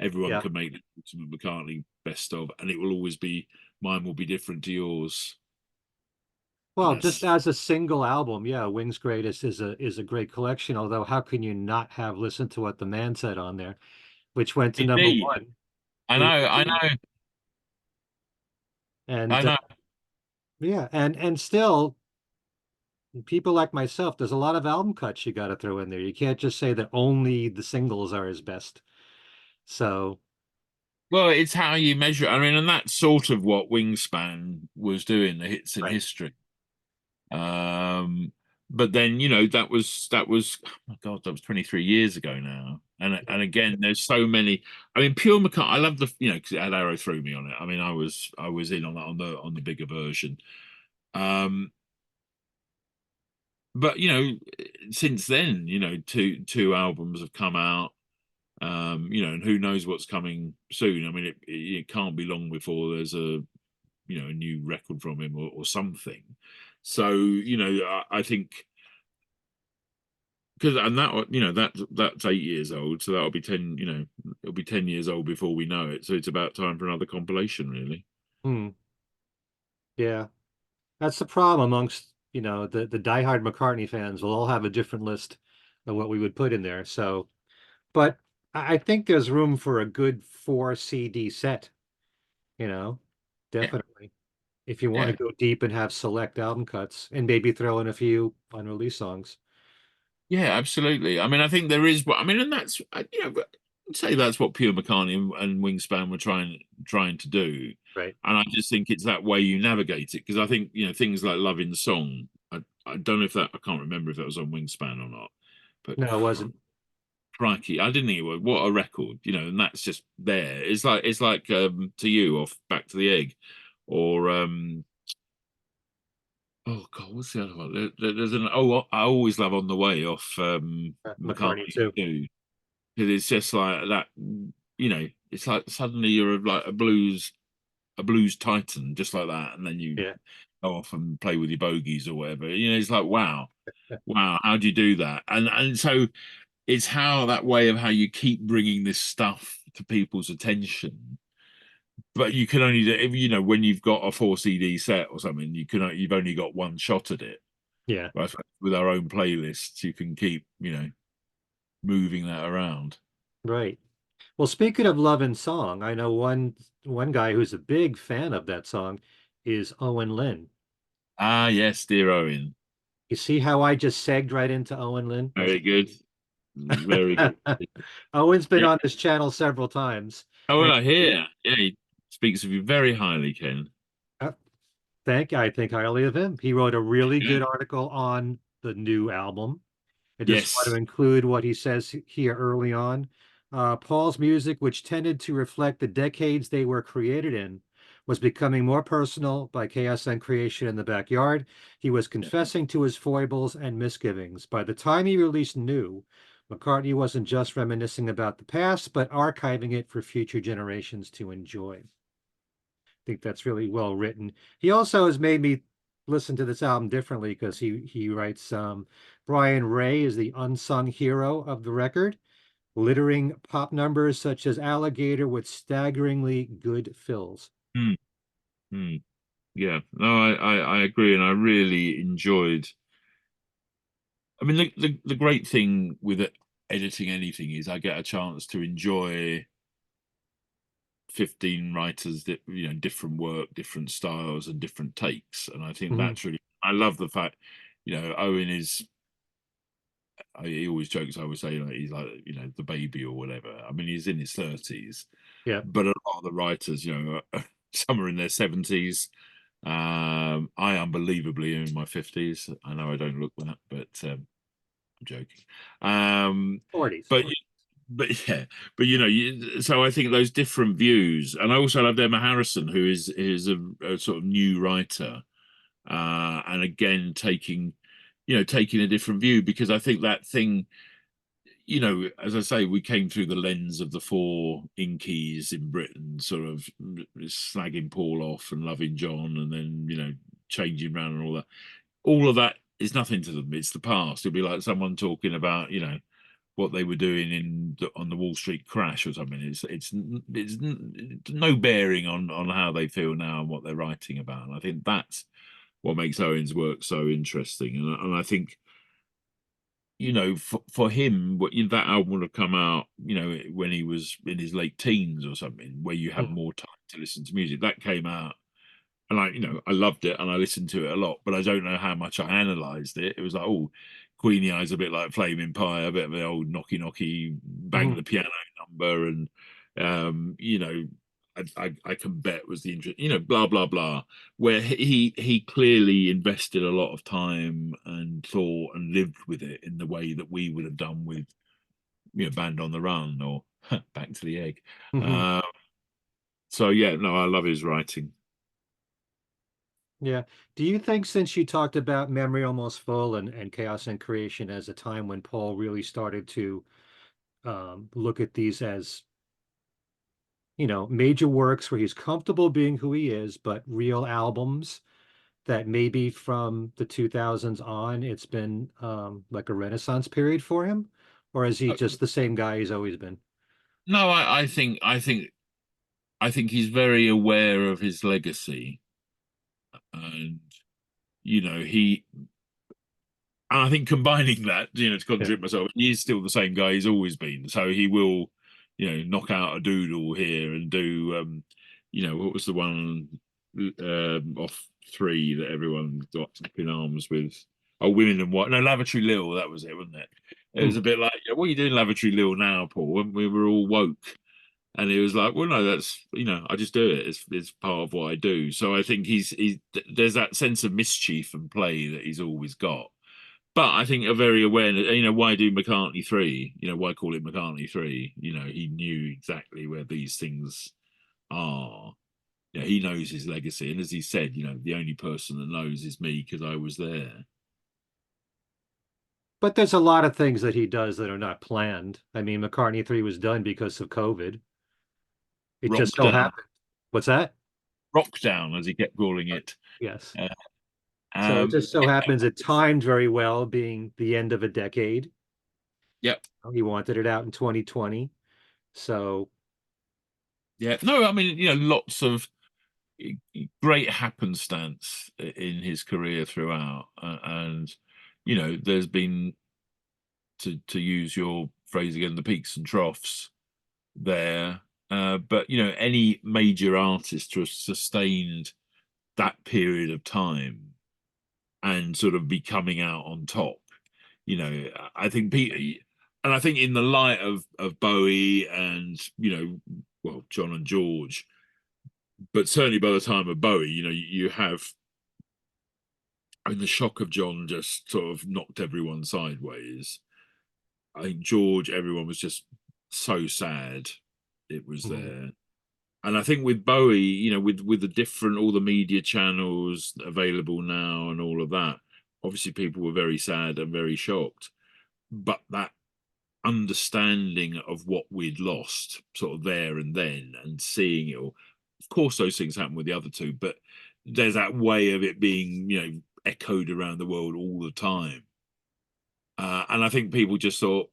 [SPEAKER 2] Everyone
[SPEAKER 1] Yeah.
[SPEAKER 2] can make the Ultimate McCartney best of, and it will always be, mine will be different to yours. And
[SPEAKER 1] Well, just
[SPEAKER 2] that's
[SPEAKER 1] as a single album, yeah, Wings Greatest is a great collection. Although, how can you not have listened to what the man said on there, which went to number
[SPEAKER 2] indeed.
[SPEAKER 1] one
[SPEAKER 2] I
[SPEAKER 1] in
[SPEAKER 2] know, I
[SPEAKER 1] Italy,
[SPEAKER 2] know, I
[SPEAKER 1] and
[SPEAKER 2] know.
[SPEAKER 1] yeah, and still, people like myself, there's a lot of album cuts you got to throw in there. You can't just say that only the singles are his best. So,
[SPEAKER 2] Well, it's how you measure it. I mean, and that's sort of what Wingspan was doing, the hits in
[SPEAKER 1] right.
[SPEAKER 2] history. Um, but then that was oh my God, that was 23 years ago now. And again, there's so many. I mean, Pure McCartney. I love the because it had Arrow Through Me on it. I mean, I was in on that on the bigger version. Um, but since then, two albums have come out. And who knows what's coming soon. I mean, it can't be long before there's a new record from him or something. So I think because and that that's 8 years old, so that'll be 10. It'll be 10 years old before we know it. So it's about time for another compilation, really.
[SPEAKER 1] Hmm, yeah, that's the problem amongst, the diehard McCartney fans. Will all have a different list of what we would put in there. So, but I think there's room for a good 4 CD set, you know,
[SPEAKER 2] Yeah,
[SPEAKER 1] definitely. If you want to
[SPEAKER 2] yeah,
[SPEAKER 1] go deep and have select album cuts and maybe throw in a few unreleased songs.
[SPEAKER 2] yeah, absolutely. I mean, I think there is. I mean, and that's I'd say that's what Pure McCartney and Wingspan were trying to do.
[SPEAKER 1] Right.
[SPEAKER 2] And I just think it's that way you navigate it because I think things like Loving Song. I don't know if that I can't remember if that was on Wingspan or not, but
[SPEAKER 1] No, it wasn't.
[SPEAKER 2] crikey, I didn't think it was. What a record, and that's just there. It's like To You off Back to the Egg, or Oh God, what's the other one? There's an I always love On the Way off
[SPEAKER 1] McCartney
[SPEAKER 2] McCartney
[SPEAKER 1] too.
[SPEAKER 2] too. It's just like that, it's like suddenly you're like a blues titan, just like that, and then you
[SPEAKER 1] Yeah,
[SPEAKER 2] go off and play with your bogeys or whatever. It's like wow, how do you do that? And so it's how that way of how you keep bringing this stuff to people's attention. But you can only do if when you've got a 4 CD set or something, you've only got one shot at it.
[SPEAKER 1] yeah,
[SPEAKER 2] Right? With our own playlists, you can keep moving that around.
[SPEAKER 1] right. Well, speaking of love and song, I know one guy who's a big fan of that song is Owen Lynn.
[SPEAKER 2] Ah, yes, dear Owen.
[SPEAKER 1] You see how I just segged right into Owen Lynn?
[SPEAKER 2] Very good. Very good.
[SPEAKER 1] Owen's been
[SPEAKER 2] Yeah.
[SPEAKER 1] on this channel several times.
[SPEAKER 2] Oh,
[SPEAKER 1] And
[SPEAKER 2] well, I hear. Yeah, he speaks of you very highly, Ken.
[SPEAKER 1] uh, I think highly of him. He wrote a really
[SPEAKER 2] Yeah.
[SPEAKER 1] good article on the new album. I just want to
[SPEAKER 2] Yes.
[SPEAKER 1] include what he says here early on. Paul's music, which tended to reflect the decades they were created in, was becoming more personal by chaos and creation in the backyard. He was
[SPEAKER 2] Yeah.
[SPEAKER 1] confessing to his foibles and misgivings. By the time he released New, McCartney wasn't just reminiscing about the past, but archiving it for future generations to enjoy. Think that's really well written. He also has made me listen to this album differently because he writes Brian Ray is the unsung hero of the record, littering pop numbers such as Alligator with staggeringly good fills.
[SPEAKER 2] Hmm. Hmm. Yeah. No, I agree, and I really enjoyed. I mean, the great thing with editing anything is I get a chance to enjoy 15 writers that different work, different styles, and different takes, and I think
[SPEAKER 1] Mhm.
[SPEAKER 2] that's really. I love the fact, Owen is. He always jokes. I always say, he's like, the baby or whatever. I mean, he's in his 30s,
[SPEAKER 1] Yeah.
[SPEAKER 2] but a lot of the writers, some are in their 70s. I unbelievably am in my 50s. I know I don't look that, but I'm joking.
[SPEAKER 1] 40s.
[SPEAKER 2] But yeah, but so I think those different views, and I also love Emma Harrison, who is a sort of new writer, and again taking a different view, because I think that thing, as I say, we came through the lens of the four Inkies in Britain, sort of slagging Paul off and loving John, and then changing around and all that. All of that is nothing to them. It's the past. It'd be like someone talking about what they were doing on the Wall Street crash or something. It's no bearing on how they feel now and what they're writing about. And I think that's what makes Owen's work so interesting. And I think for him, that album would have come out, when he was in his late teens or something, where you have
[SPEAKER 1] Mhm.
[SPEAKER 2] more time to listen to music. That came out, and I loved it and I listened to it a lot, but I don't know how much I analysed it. It was like, oh, Queenie Eye's a bit like Flaming Pie, a bit of an old knocky bang
[SPEAKER 1] Mhm.
[SPEAKER 2] the piano number, and I can bet was the interest, blah blah blah, where he clearly invested a lot of time and thought and lived with it in the way that we would have done with Band on the Run or Back to the Egg.
[SPEAKER 1] Mhm.
[SPEAKER 2] Uh, so yeah, no, I love his writing.
[SPEAKER 1] Yeah. Do you think, since you talked about Memory Almost Full and Chaos and Creation as a time when Paul really started to look at these as, major works where he's comfortable being who he is, but real albums that maybe from the 2000s on, it's been like a renaissance period for him? Or is he just the same guy he's always been?
[SPEAKER 2] No, I think he's very aware of his legacy, and he. And I think combining that, to
[SPEAKER 1] Yeah.
[SPEAKER 2] contradict myself, he's still the same guy he's always been. So he will, knock out a doodle here and do, what was the one off three that everyone got up in arms with? Oh, Women and What? No, Lavatory Lil, that was it, wasn't it? It was
[SPEAKER 1] Hmm.
[SPEAKER 2] a bit like, what are you doing, Lavatory Lil, now, Paul? When we were all woke. And he was like, well, no, that's, I just do it. It's part of what I do. So I think there's that sense of mischief and play that he's always got. But I think a very awareness, why do McCartney 3? Why call it McCartney 3? He knew exactly where these things are. you know, he knows his legacy. And as he said, you know, the only person that knows is me because I was there.
[SPEAKER 1] But there's a lot of things that he does that are not planned. I mean, McCartney 3 was done because of COVID. It just
[SPEAKER 2] Rock
[SPEAKER 1] so
[SPEAKER 2] down,
[SPEAKER 1] happened. What's that?
[SPEAKER 2] rock down, as he kept calling it.
[SPEAKER 1] Yes.
[SPEAKER 2] Uh,
[SPEAKER 1] So it just so
[SPEAKER 2] yeah,
[SPEAKER 1] happens it timed very well, being the end of a decade.
[SPEAKER 2] yeah,
[SPEAKER 1] He wanted it out in 2020. So,
[SPEAKER 2] yeah. No, I mean, you know, lots of great happenstance in his career throughout, and you know, there's been, to use your phrase again, the peaks and troughs there. But you know, any major artist to have sustained that period of time and sort of be coming out on top, you know, I think Peter, and I think in the light of Bowie and, you know, well, John and George, but certainly by the time of Bowie, you know, you have, I mean, the shock of John just sort of knocked everyone sideways. I think George, everyone was just so sad it was
[SPEAKER 1] mhm,
[SPEAKER 2] there. And I think with Bowie, you know, with the different, all the media channels available now and all of that, obviously people were very sad and very shocked. But that understanding of what we'd lost, sort of there and then, and seeing it all, of course, those things happen with the other two, but there's that way of it being, you know, echoed around the world all the time. And I think people just thought,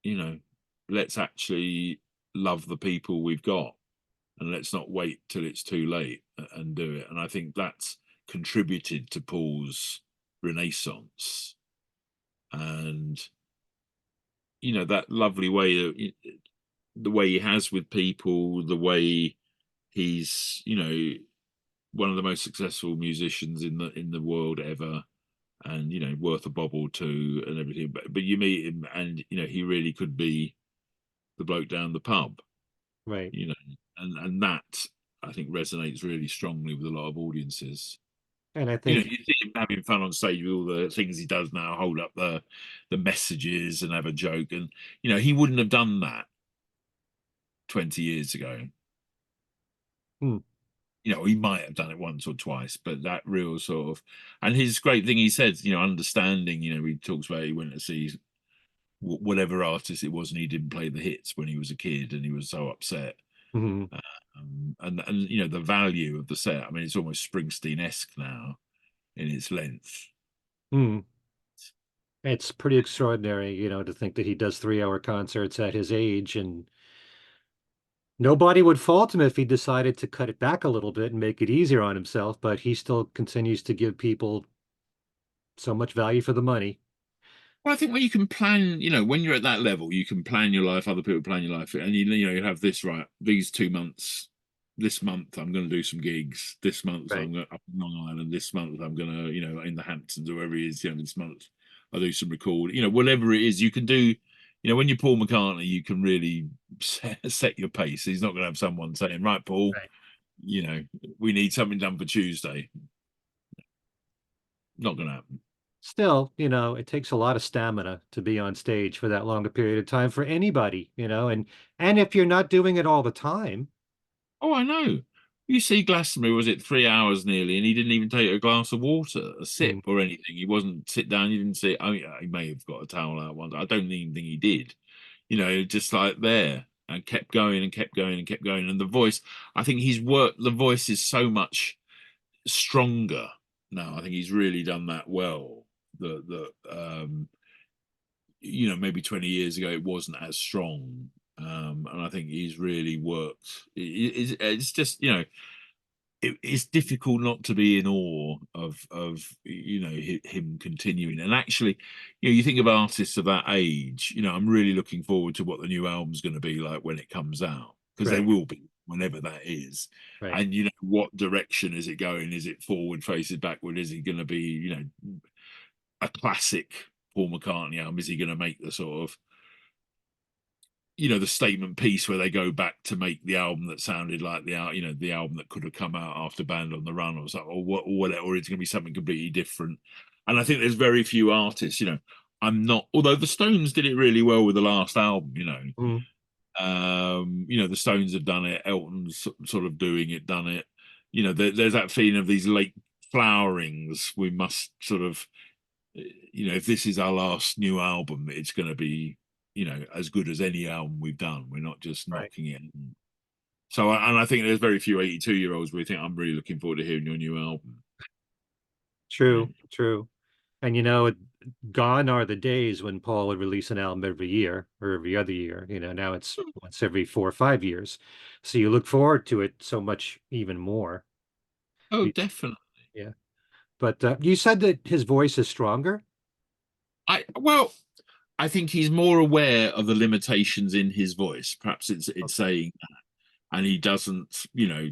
[SPEAKER 2] you know, let's actually love the people we've got, and let's not wait till it's too late and do it. And I think that's contributed to Paul's renaissance, and you know, that lovely way of the way he has with people, the way he's, you know, one of the most successful musicians in the world ever, and you know, worth a bob or two and everything. But you meet him, and you know, he really could be the bloke down the pub,
[SPEAKER 1] right.
[SPEAKER 2] you know, and that I think resonates really strongly with a lot of audiences.
[SPEAKER 1] And I
[SPEAKER 2] You know,
[SPEAKER 1] think,
[SPEAKER 2] you see him having fun on stage with all the things he does now, hold up the messages and have a joke, and you know, he wouldn't have done that 20 years ago.
[SPEAKER 1] hmm,
[SPEAKER 2] You know, he might have done it once or twice, but that real sort of, and his great thing he said, you know, understanding, you know, he talks about he went to see whatever artist it was and he didn't play the hits when he was a kid and he was so upset.
[SPEAKER 1] mhm,
[SPEAKER 2] And you know, the value of the set, I mean, it's almost Springsteen-esque now in its length.
[SPEAKER 1] mhm. It's pretty extraordinary, to think that he does 3-hour concerts at his age, and nobody would fault him if he decided to cut it back a little bit and make it easier on himself, but he still continues to give people so much value for the money.
[SPEAKER 2] Well, I think when you can plan, you know, when you're at that level, you can plan your life, other people plan your life, and you know, you have this right, these 2 months. This month I'm going to do some gigs. This month
[SPEAKER 1] Right.
[SPEAKER 2] I'm going up in Long Island. This month I'm going to, you know, in the Hamptons or wherever it is. You know, this month I'll do some record. You know, whatever it is, you can do. You know, when you're Paul McCartney, you can really set your pace. He's not going to have someone saying, "Right, Paul,
[SPEAKER 1] Right.
[SPEAKER 2] you know, we need something done for Tuesday." Not going to happen.
[SPEAKER 1] Still, it takes a lot of stamina to be on stage for that long a period of time for anybody, and if you're not doing it all the time,
[SPEAKER 2] Oh, I know. You see Glastonbury, was it 3 hours nearly, and he didn't even take a glass of water, a
[SPEAKER 1] mm,
[SPEAKER 2] sip or anything. He wasn't sit down. You didn't see. Oh, yeah, he may have got a towel out once. I don't even think he did. You know, just like there and kept going and kept going and kept going. And the voice, I think he's worked. The voice is so much stronger now. I think he's really done that well. You know, maybe 20 years ago it wasn't as strong. And I think he's really worked. It's just, you know, it's difficult not to be in awe of you know, him continuing. And actually, you know, you think of artists of that age, you know, I'm really looking forward to what the new album's going to be like when it comes out, because they
[SPEAKER 1] right,
[SPEAKER 2] will be whenever that is.
[SPEAKER 1] right.
[SPEAKER 2] And you know, what direction is it going? Is it forward, faces backward? Is it going to be, you know, a classic Paul McCartney album? Is he going to make the sort of, you know, the statement piece where they go back to make the album that sounded like you know, the album that could have come out after Band on the Run or something, or what, or whatever, or it's going to be something completely different? And I think there's very few artists, you know. I'm not, although the Stones did it really well with the last album, you know,
[SPEAKER 1] Mm.
[SPEAKER 2] You know, the Stones have done it. Elton's sort of doing it, done it. You know, there's that feeling of these late flowerings. We must sort of, you know, if this is our last new album, it's going to be, you know, as good as any album we've done. We're not just
[SPEAKER 1] Right.
[SPEAKER 2] knocking it. So, and I think there's very few 82-year-olds where think I'm really looking forward to hearing your new album. You know?
[SPEAKER 1] True, true. And gone are the days when Paul would release an album every year or every other year. Now it's once every 4 or 5 years. So you look forward to it so much even more.
[SPEAKER 2] Oh,
[SPEAKER 1] Be-
[SPEAKER 2] definitely.
[SPEAKER 1] Yeah. But you said that his voice is stronger.
[SPEAKER 2] Well, I think he's more aware of the limitations in his voice. Perhaps it's
[SPEAKER 1] Okay.
[SPEAKER 2] saying that, and he doesn't, you know,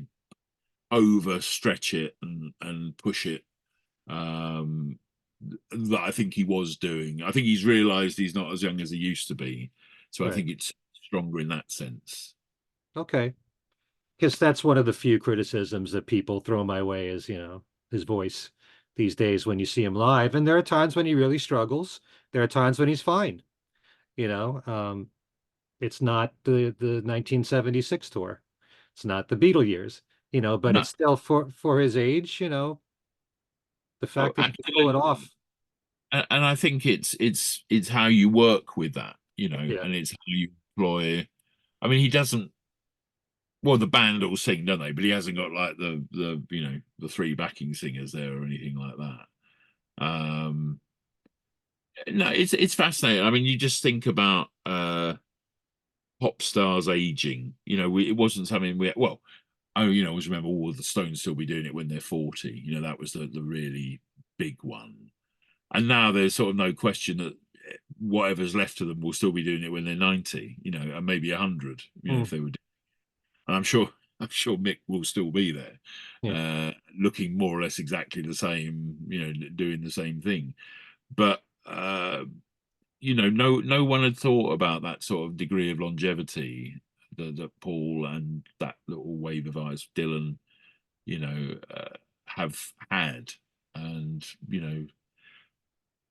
[SPEAKER 2] overstretch it and push it. Um, that I think he was doing. I think he's realised he's not as young as he used to be. So I
[SPEAKER 1] Right.
[SPEAKER 2] think it's stronger in that sense.
[SPEAKER 1] Okay. Because that's one of the few criticisms that people throw my way is, his voice these days when you see him live. And there are times when he really struggles. There are times when he's fine. You know, it's not the 1976 tour. It's not the Beatle years, but
[SPEAKER 2] No,
[SPEAKER 1] it's still for his age, the
[SPEAKER 2] oh,
[SPEAKER 1] fact that he can pull it
[SPEAKER 2] absolutely.
[SPEAKER 1] off.
[SPEAKER 2] And I think it's how you work with that, you know,
[SPEAKER 1] Yeah.
[SPEAKER 2] and it's how you employ. I mean, he doesn't. Well, the band all sing, don't they? But he hasn't got like the you know the three backing singers there or anything like that. No, it's fascinating. I mean, you just think about pop stars aging. You know, it wasn't something we well. I you know always remember all the Stones still be doing it when they're 40. You know, that was the really big one. And now there's sort of no question that whatever's left of them will still be doing it when they're 90. You know, and maybe 100. You know,
[SPEAKER 1] Mm,
[SPEAKER 2] if they would. And I'm sure Mick will still be there,
[SPEAKER 1] yeah.
[SPEAKER 2] looking more or less exactly the same. You know, doing the same thing. But you know, no one had thought about that sort of degree of longevity that Paul and that little wave of eyes, Dylan, you know, have had, and you know,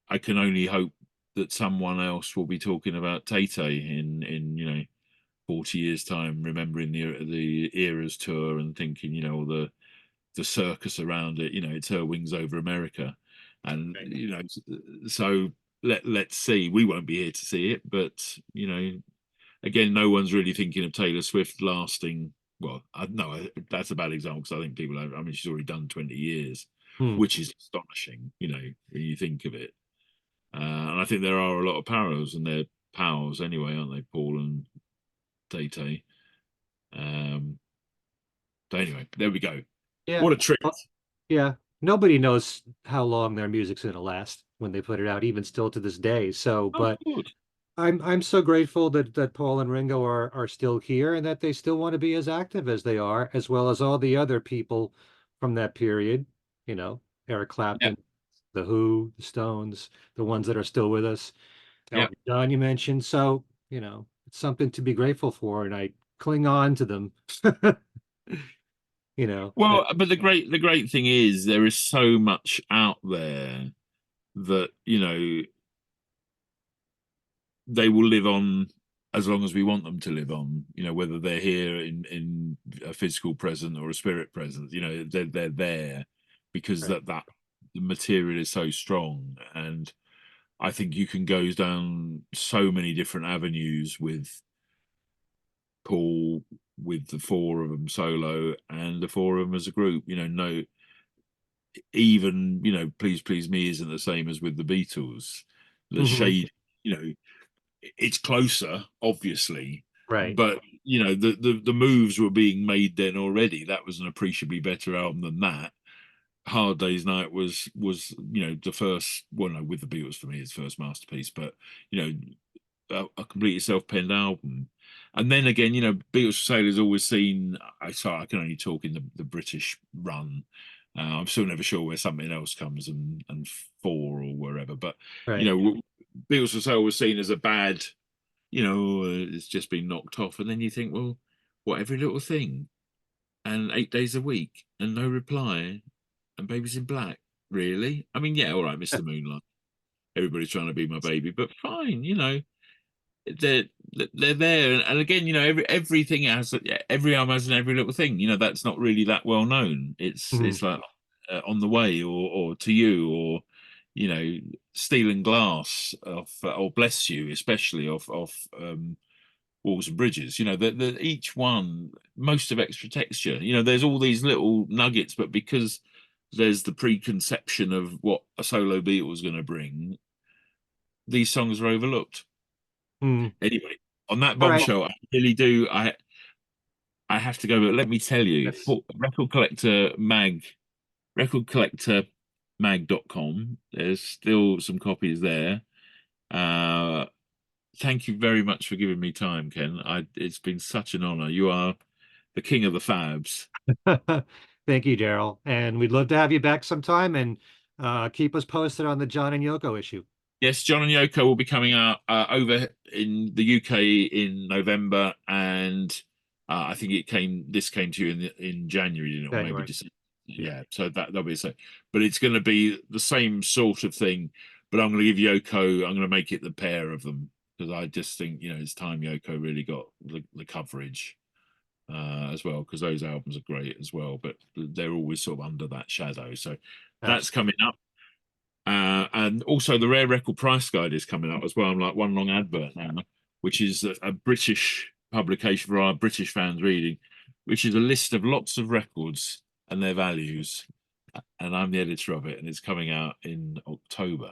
[SPEAKER 2] I can only hope that someone else will be talking about Tay Tay in 40 years time, remembering the Eras tour and thinking, you know, the circus around it, you know, it's her wings over America. And,
[SPEAKER 1] Right.
[SPEAKER 2] you know, so let's see. We won't be here to see it, but, you know, again, no one's really thinking of Taylor Swift lasting. Well, no, that's a bad example because I think people have, I mean, she's already done 20 years,
[SPEAKER 1] Mm,
[SPEAKER 2] which is astonishing, you know, when you think of it. And I think there are a lot of parallels and they're pals anyway, aren't they, Paul and Tay Tay? Um, so anyway, there we go.
[SPEAKER 1] yeah.
[SPEAKER 2] What a treat.
[SPEAKER 1] Well, yeah. Nobody knows how long their music's gonna last when they put it out, even still to this day. So,
[SPEAKER 2] Oh,
[SPEAKER 1] but
[SPEAKER 2] good.
[SPEAKER 1] I'm so grateful that Paul and Ringo are still here and that they still want to be as active as they are, as well as all the other people from that period, Eric
[SPEAKER 2] Yeah,
[SPEAKER 1] Clapton, the Who, the Stones, the ones that are still with us,
[SPEAKER 2] yeah.
[SPEAKER 1] Elton John you mentioned. So, it's something to be grateful for, and I cling on to them. You know, and-
[SPEAKER 2] Well, but the great thing is there is so much out there that, you know, they will live on as long as we want them to live on, you know, whether they're here in a physical present or a spirit present, you know, they're there because
[SPEAKER 1] right.
[SPEAKER 2] that the material is so strong. And I think you can go down so many different avenues with Paul, with the four of them solo and the four of them as a group. You know, no, even you know, Please Please Me isn't the same as with the Beatles. The
[SPEAKER 1] Mhm.
[SPEAKER 2] shade, you know, it's closer, obviously,
[SPEAKER 1] Right.
[SPEAKER 2] but you know, the moves were being made then already. That was an appreciably better album than that. Hard Day's Night was you know the first, well no, with the Beatles for me it's first masterpiece, but you know a completely self-penned album. And then again, you know, Beatles for Sale is always seen. I can only talk in the British run. I'm still never sure where Something Else comes and four or wherever. But you
[SPEAKER 1] Right.
[SPEAKER 2] know, Beatles for Sale was seen as a bad. You know, it's just been knocked off. And then you think, well, what every little thing and 8 days a week and no reply and Babies in Black. Really? I mean, yeah, all right, Mr. Moonlight. Everybody's trying to be my baby, but fine, you know. they're they're there, and again, everything has, every album has an every little thing. That's not really that well known.
[SPEAKER 1] Hmm.
[SPEAKER 2] It's like On the Way, or To You, or you know Steel and Glass, or Bless You, especially of Walls and Bridges. The each one, most of Extra Texture. There's all these little nuggets, but because there's the preconception of what a solo Beatle is going to bring, these songs are overlooked.
[SPEAKER 1] Hmm.
[SPEAKER 2] Anyway, on that
[SPEAKER 1] All right.
[SPEAKER 2] bombshell, I really do. I have to go, but let me tell you,
[SPEAKER 1] Yes.
[SPEAKER 2] Record Collector Mag.com. There's still some copies there. Uh, thank you very much for giving me time, Ken. It's been such an honor. You are the king of the fabs.
[SPEAKER 1] Thank you, Daryl. And we'd love to have you back sometime, and keep us posted on the John and Yoko issue.
[SPEAKER 2] Yes, John and Yoko will be coming out over in the UK in November, and I think this came to you in January, or maybe
[SPEAKER 1] January.
[SPEAKER 2] December.
[SPEAKER 1] Yeah.
[SPEAKER 2] Yeah, so that'll be so. But it's going to be the same sort of thing. But I'm going to give Yoko. I'm going to make it the pair of them, because I just think it's time Yoko really got the coverage as well, because those albums are great as well. But they're always sort of under that shadow. So that's
[SPEAKER 1] Absolutely.
[SPEAKER 2] coming up. And also the Rare Record Price Guide is coming up as well. I'm like one long advert now, which is a British publication for our British fans reading, which is a list of lots of records and their values. And I'm the editor of it, and it's coming out in October.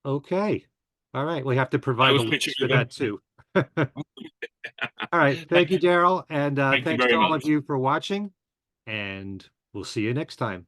[SPEAKER 1] Okay. All right. We have to
[SPEAKER 2] I
[SPEAKER 1] provide the
[SPEAKER 2] was pitching
[SPEAKER 1] links
[SPEAKER 2] to
[SPEAKER 1] for
[SPEAKER 2] them.
[SPEAKER 1] that too. All right. Thank you, Daryl. And
[SPEAKER 2] Thank you
[SPEAKER 1] thanks to
[SPEAKER 2] very
[SPEAKER 1] all of
[SPEAKER 2] much.
[SPEAKER 1] you for watching. And we'll see you next time.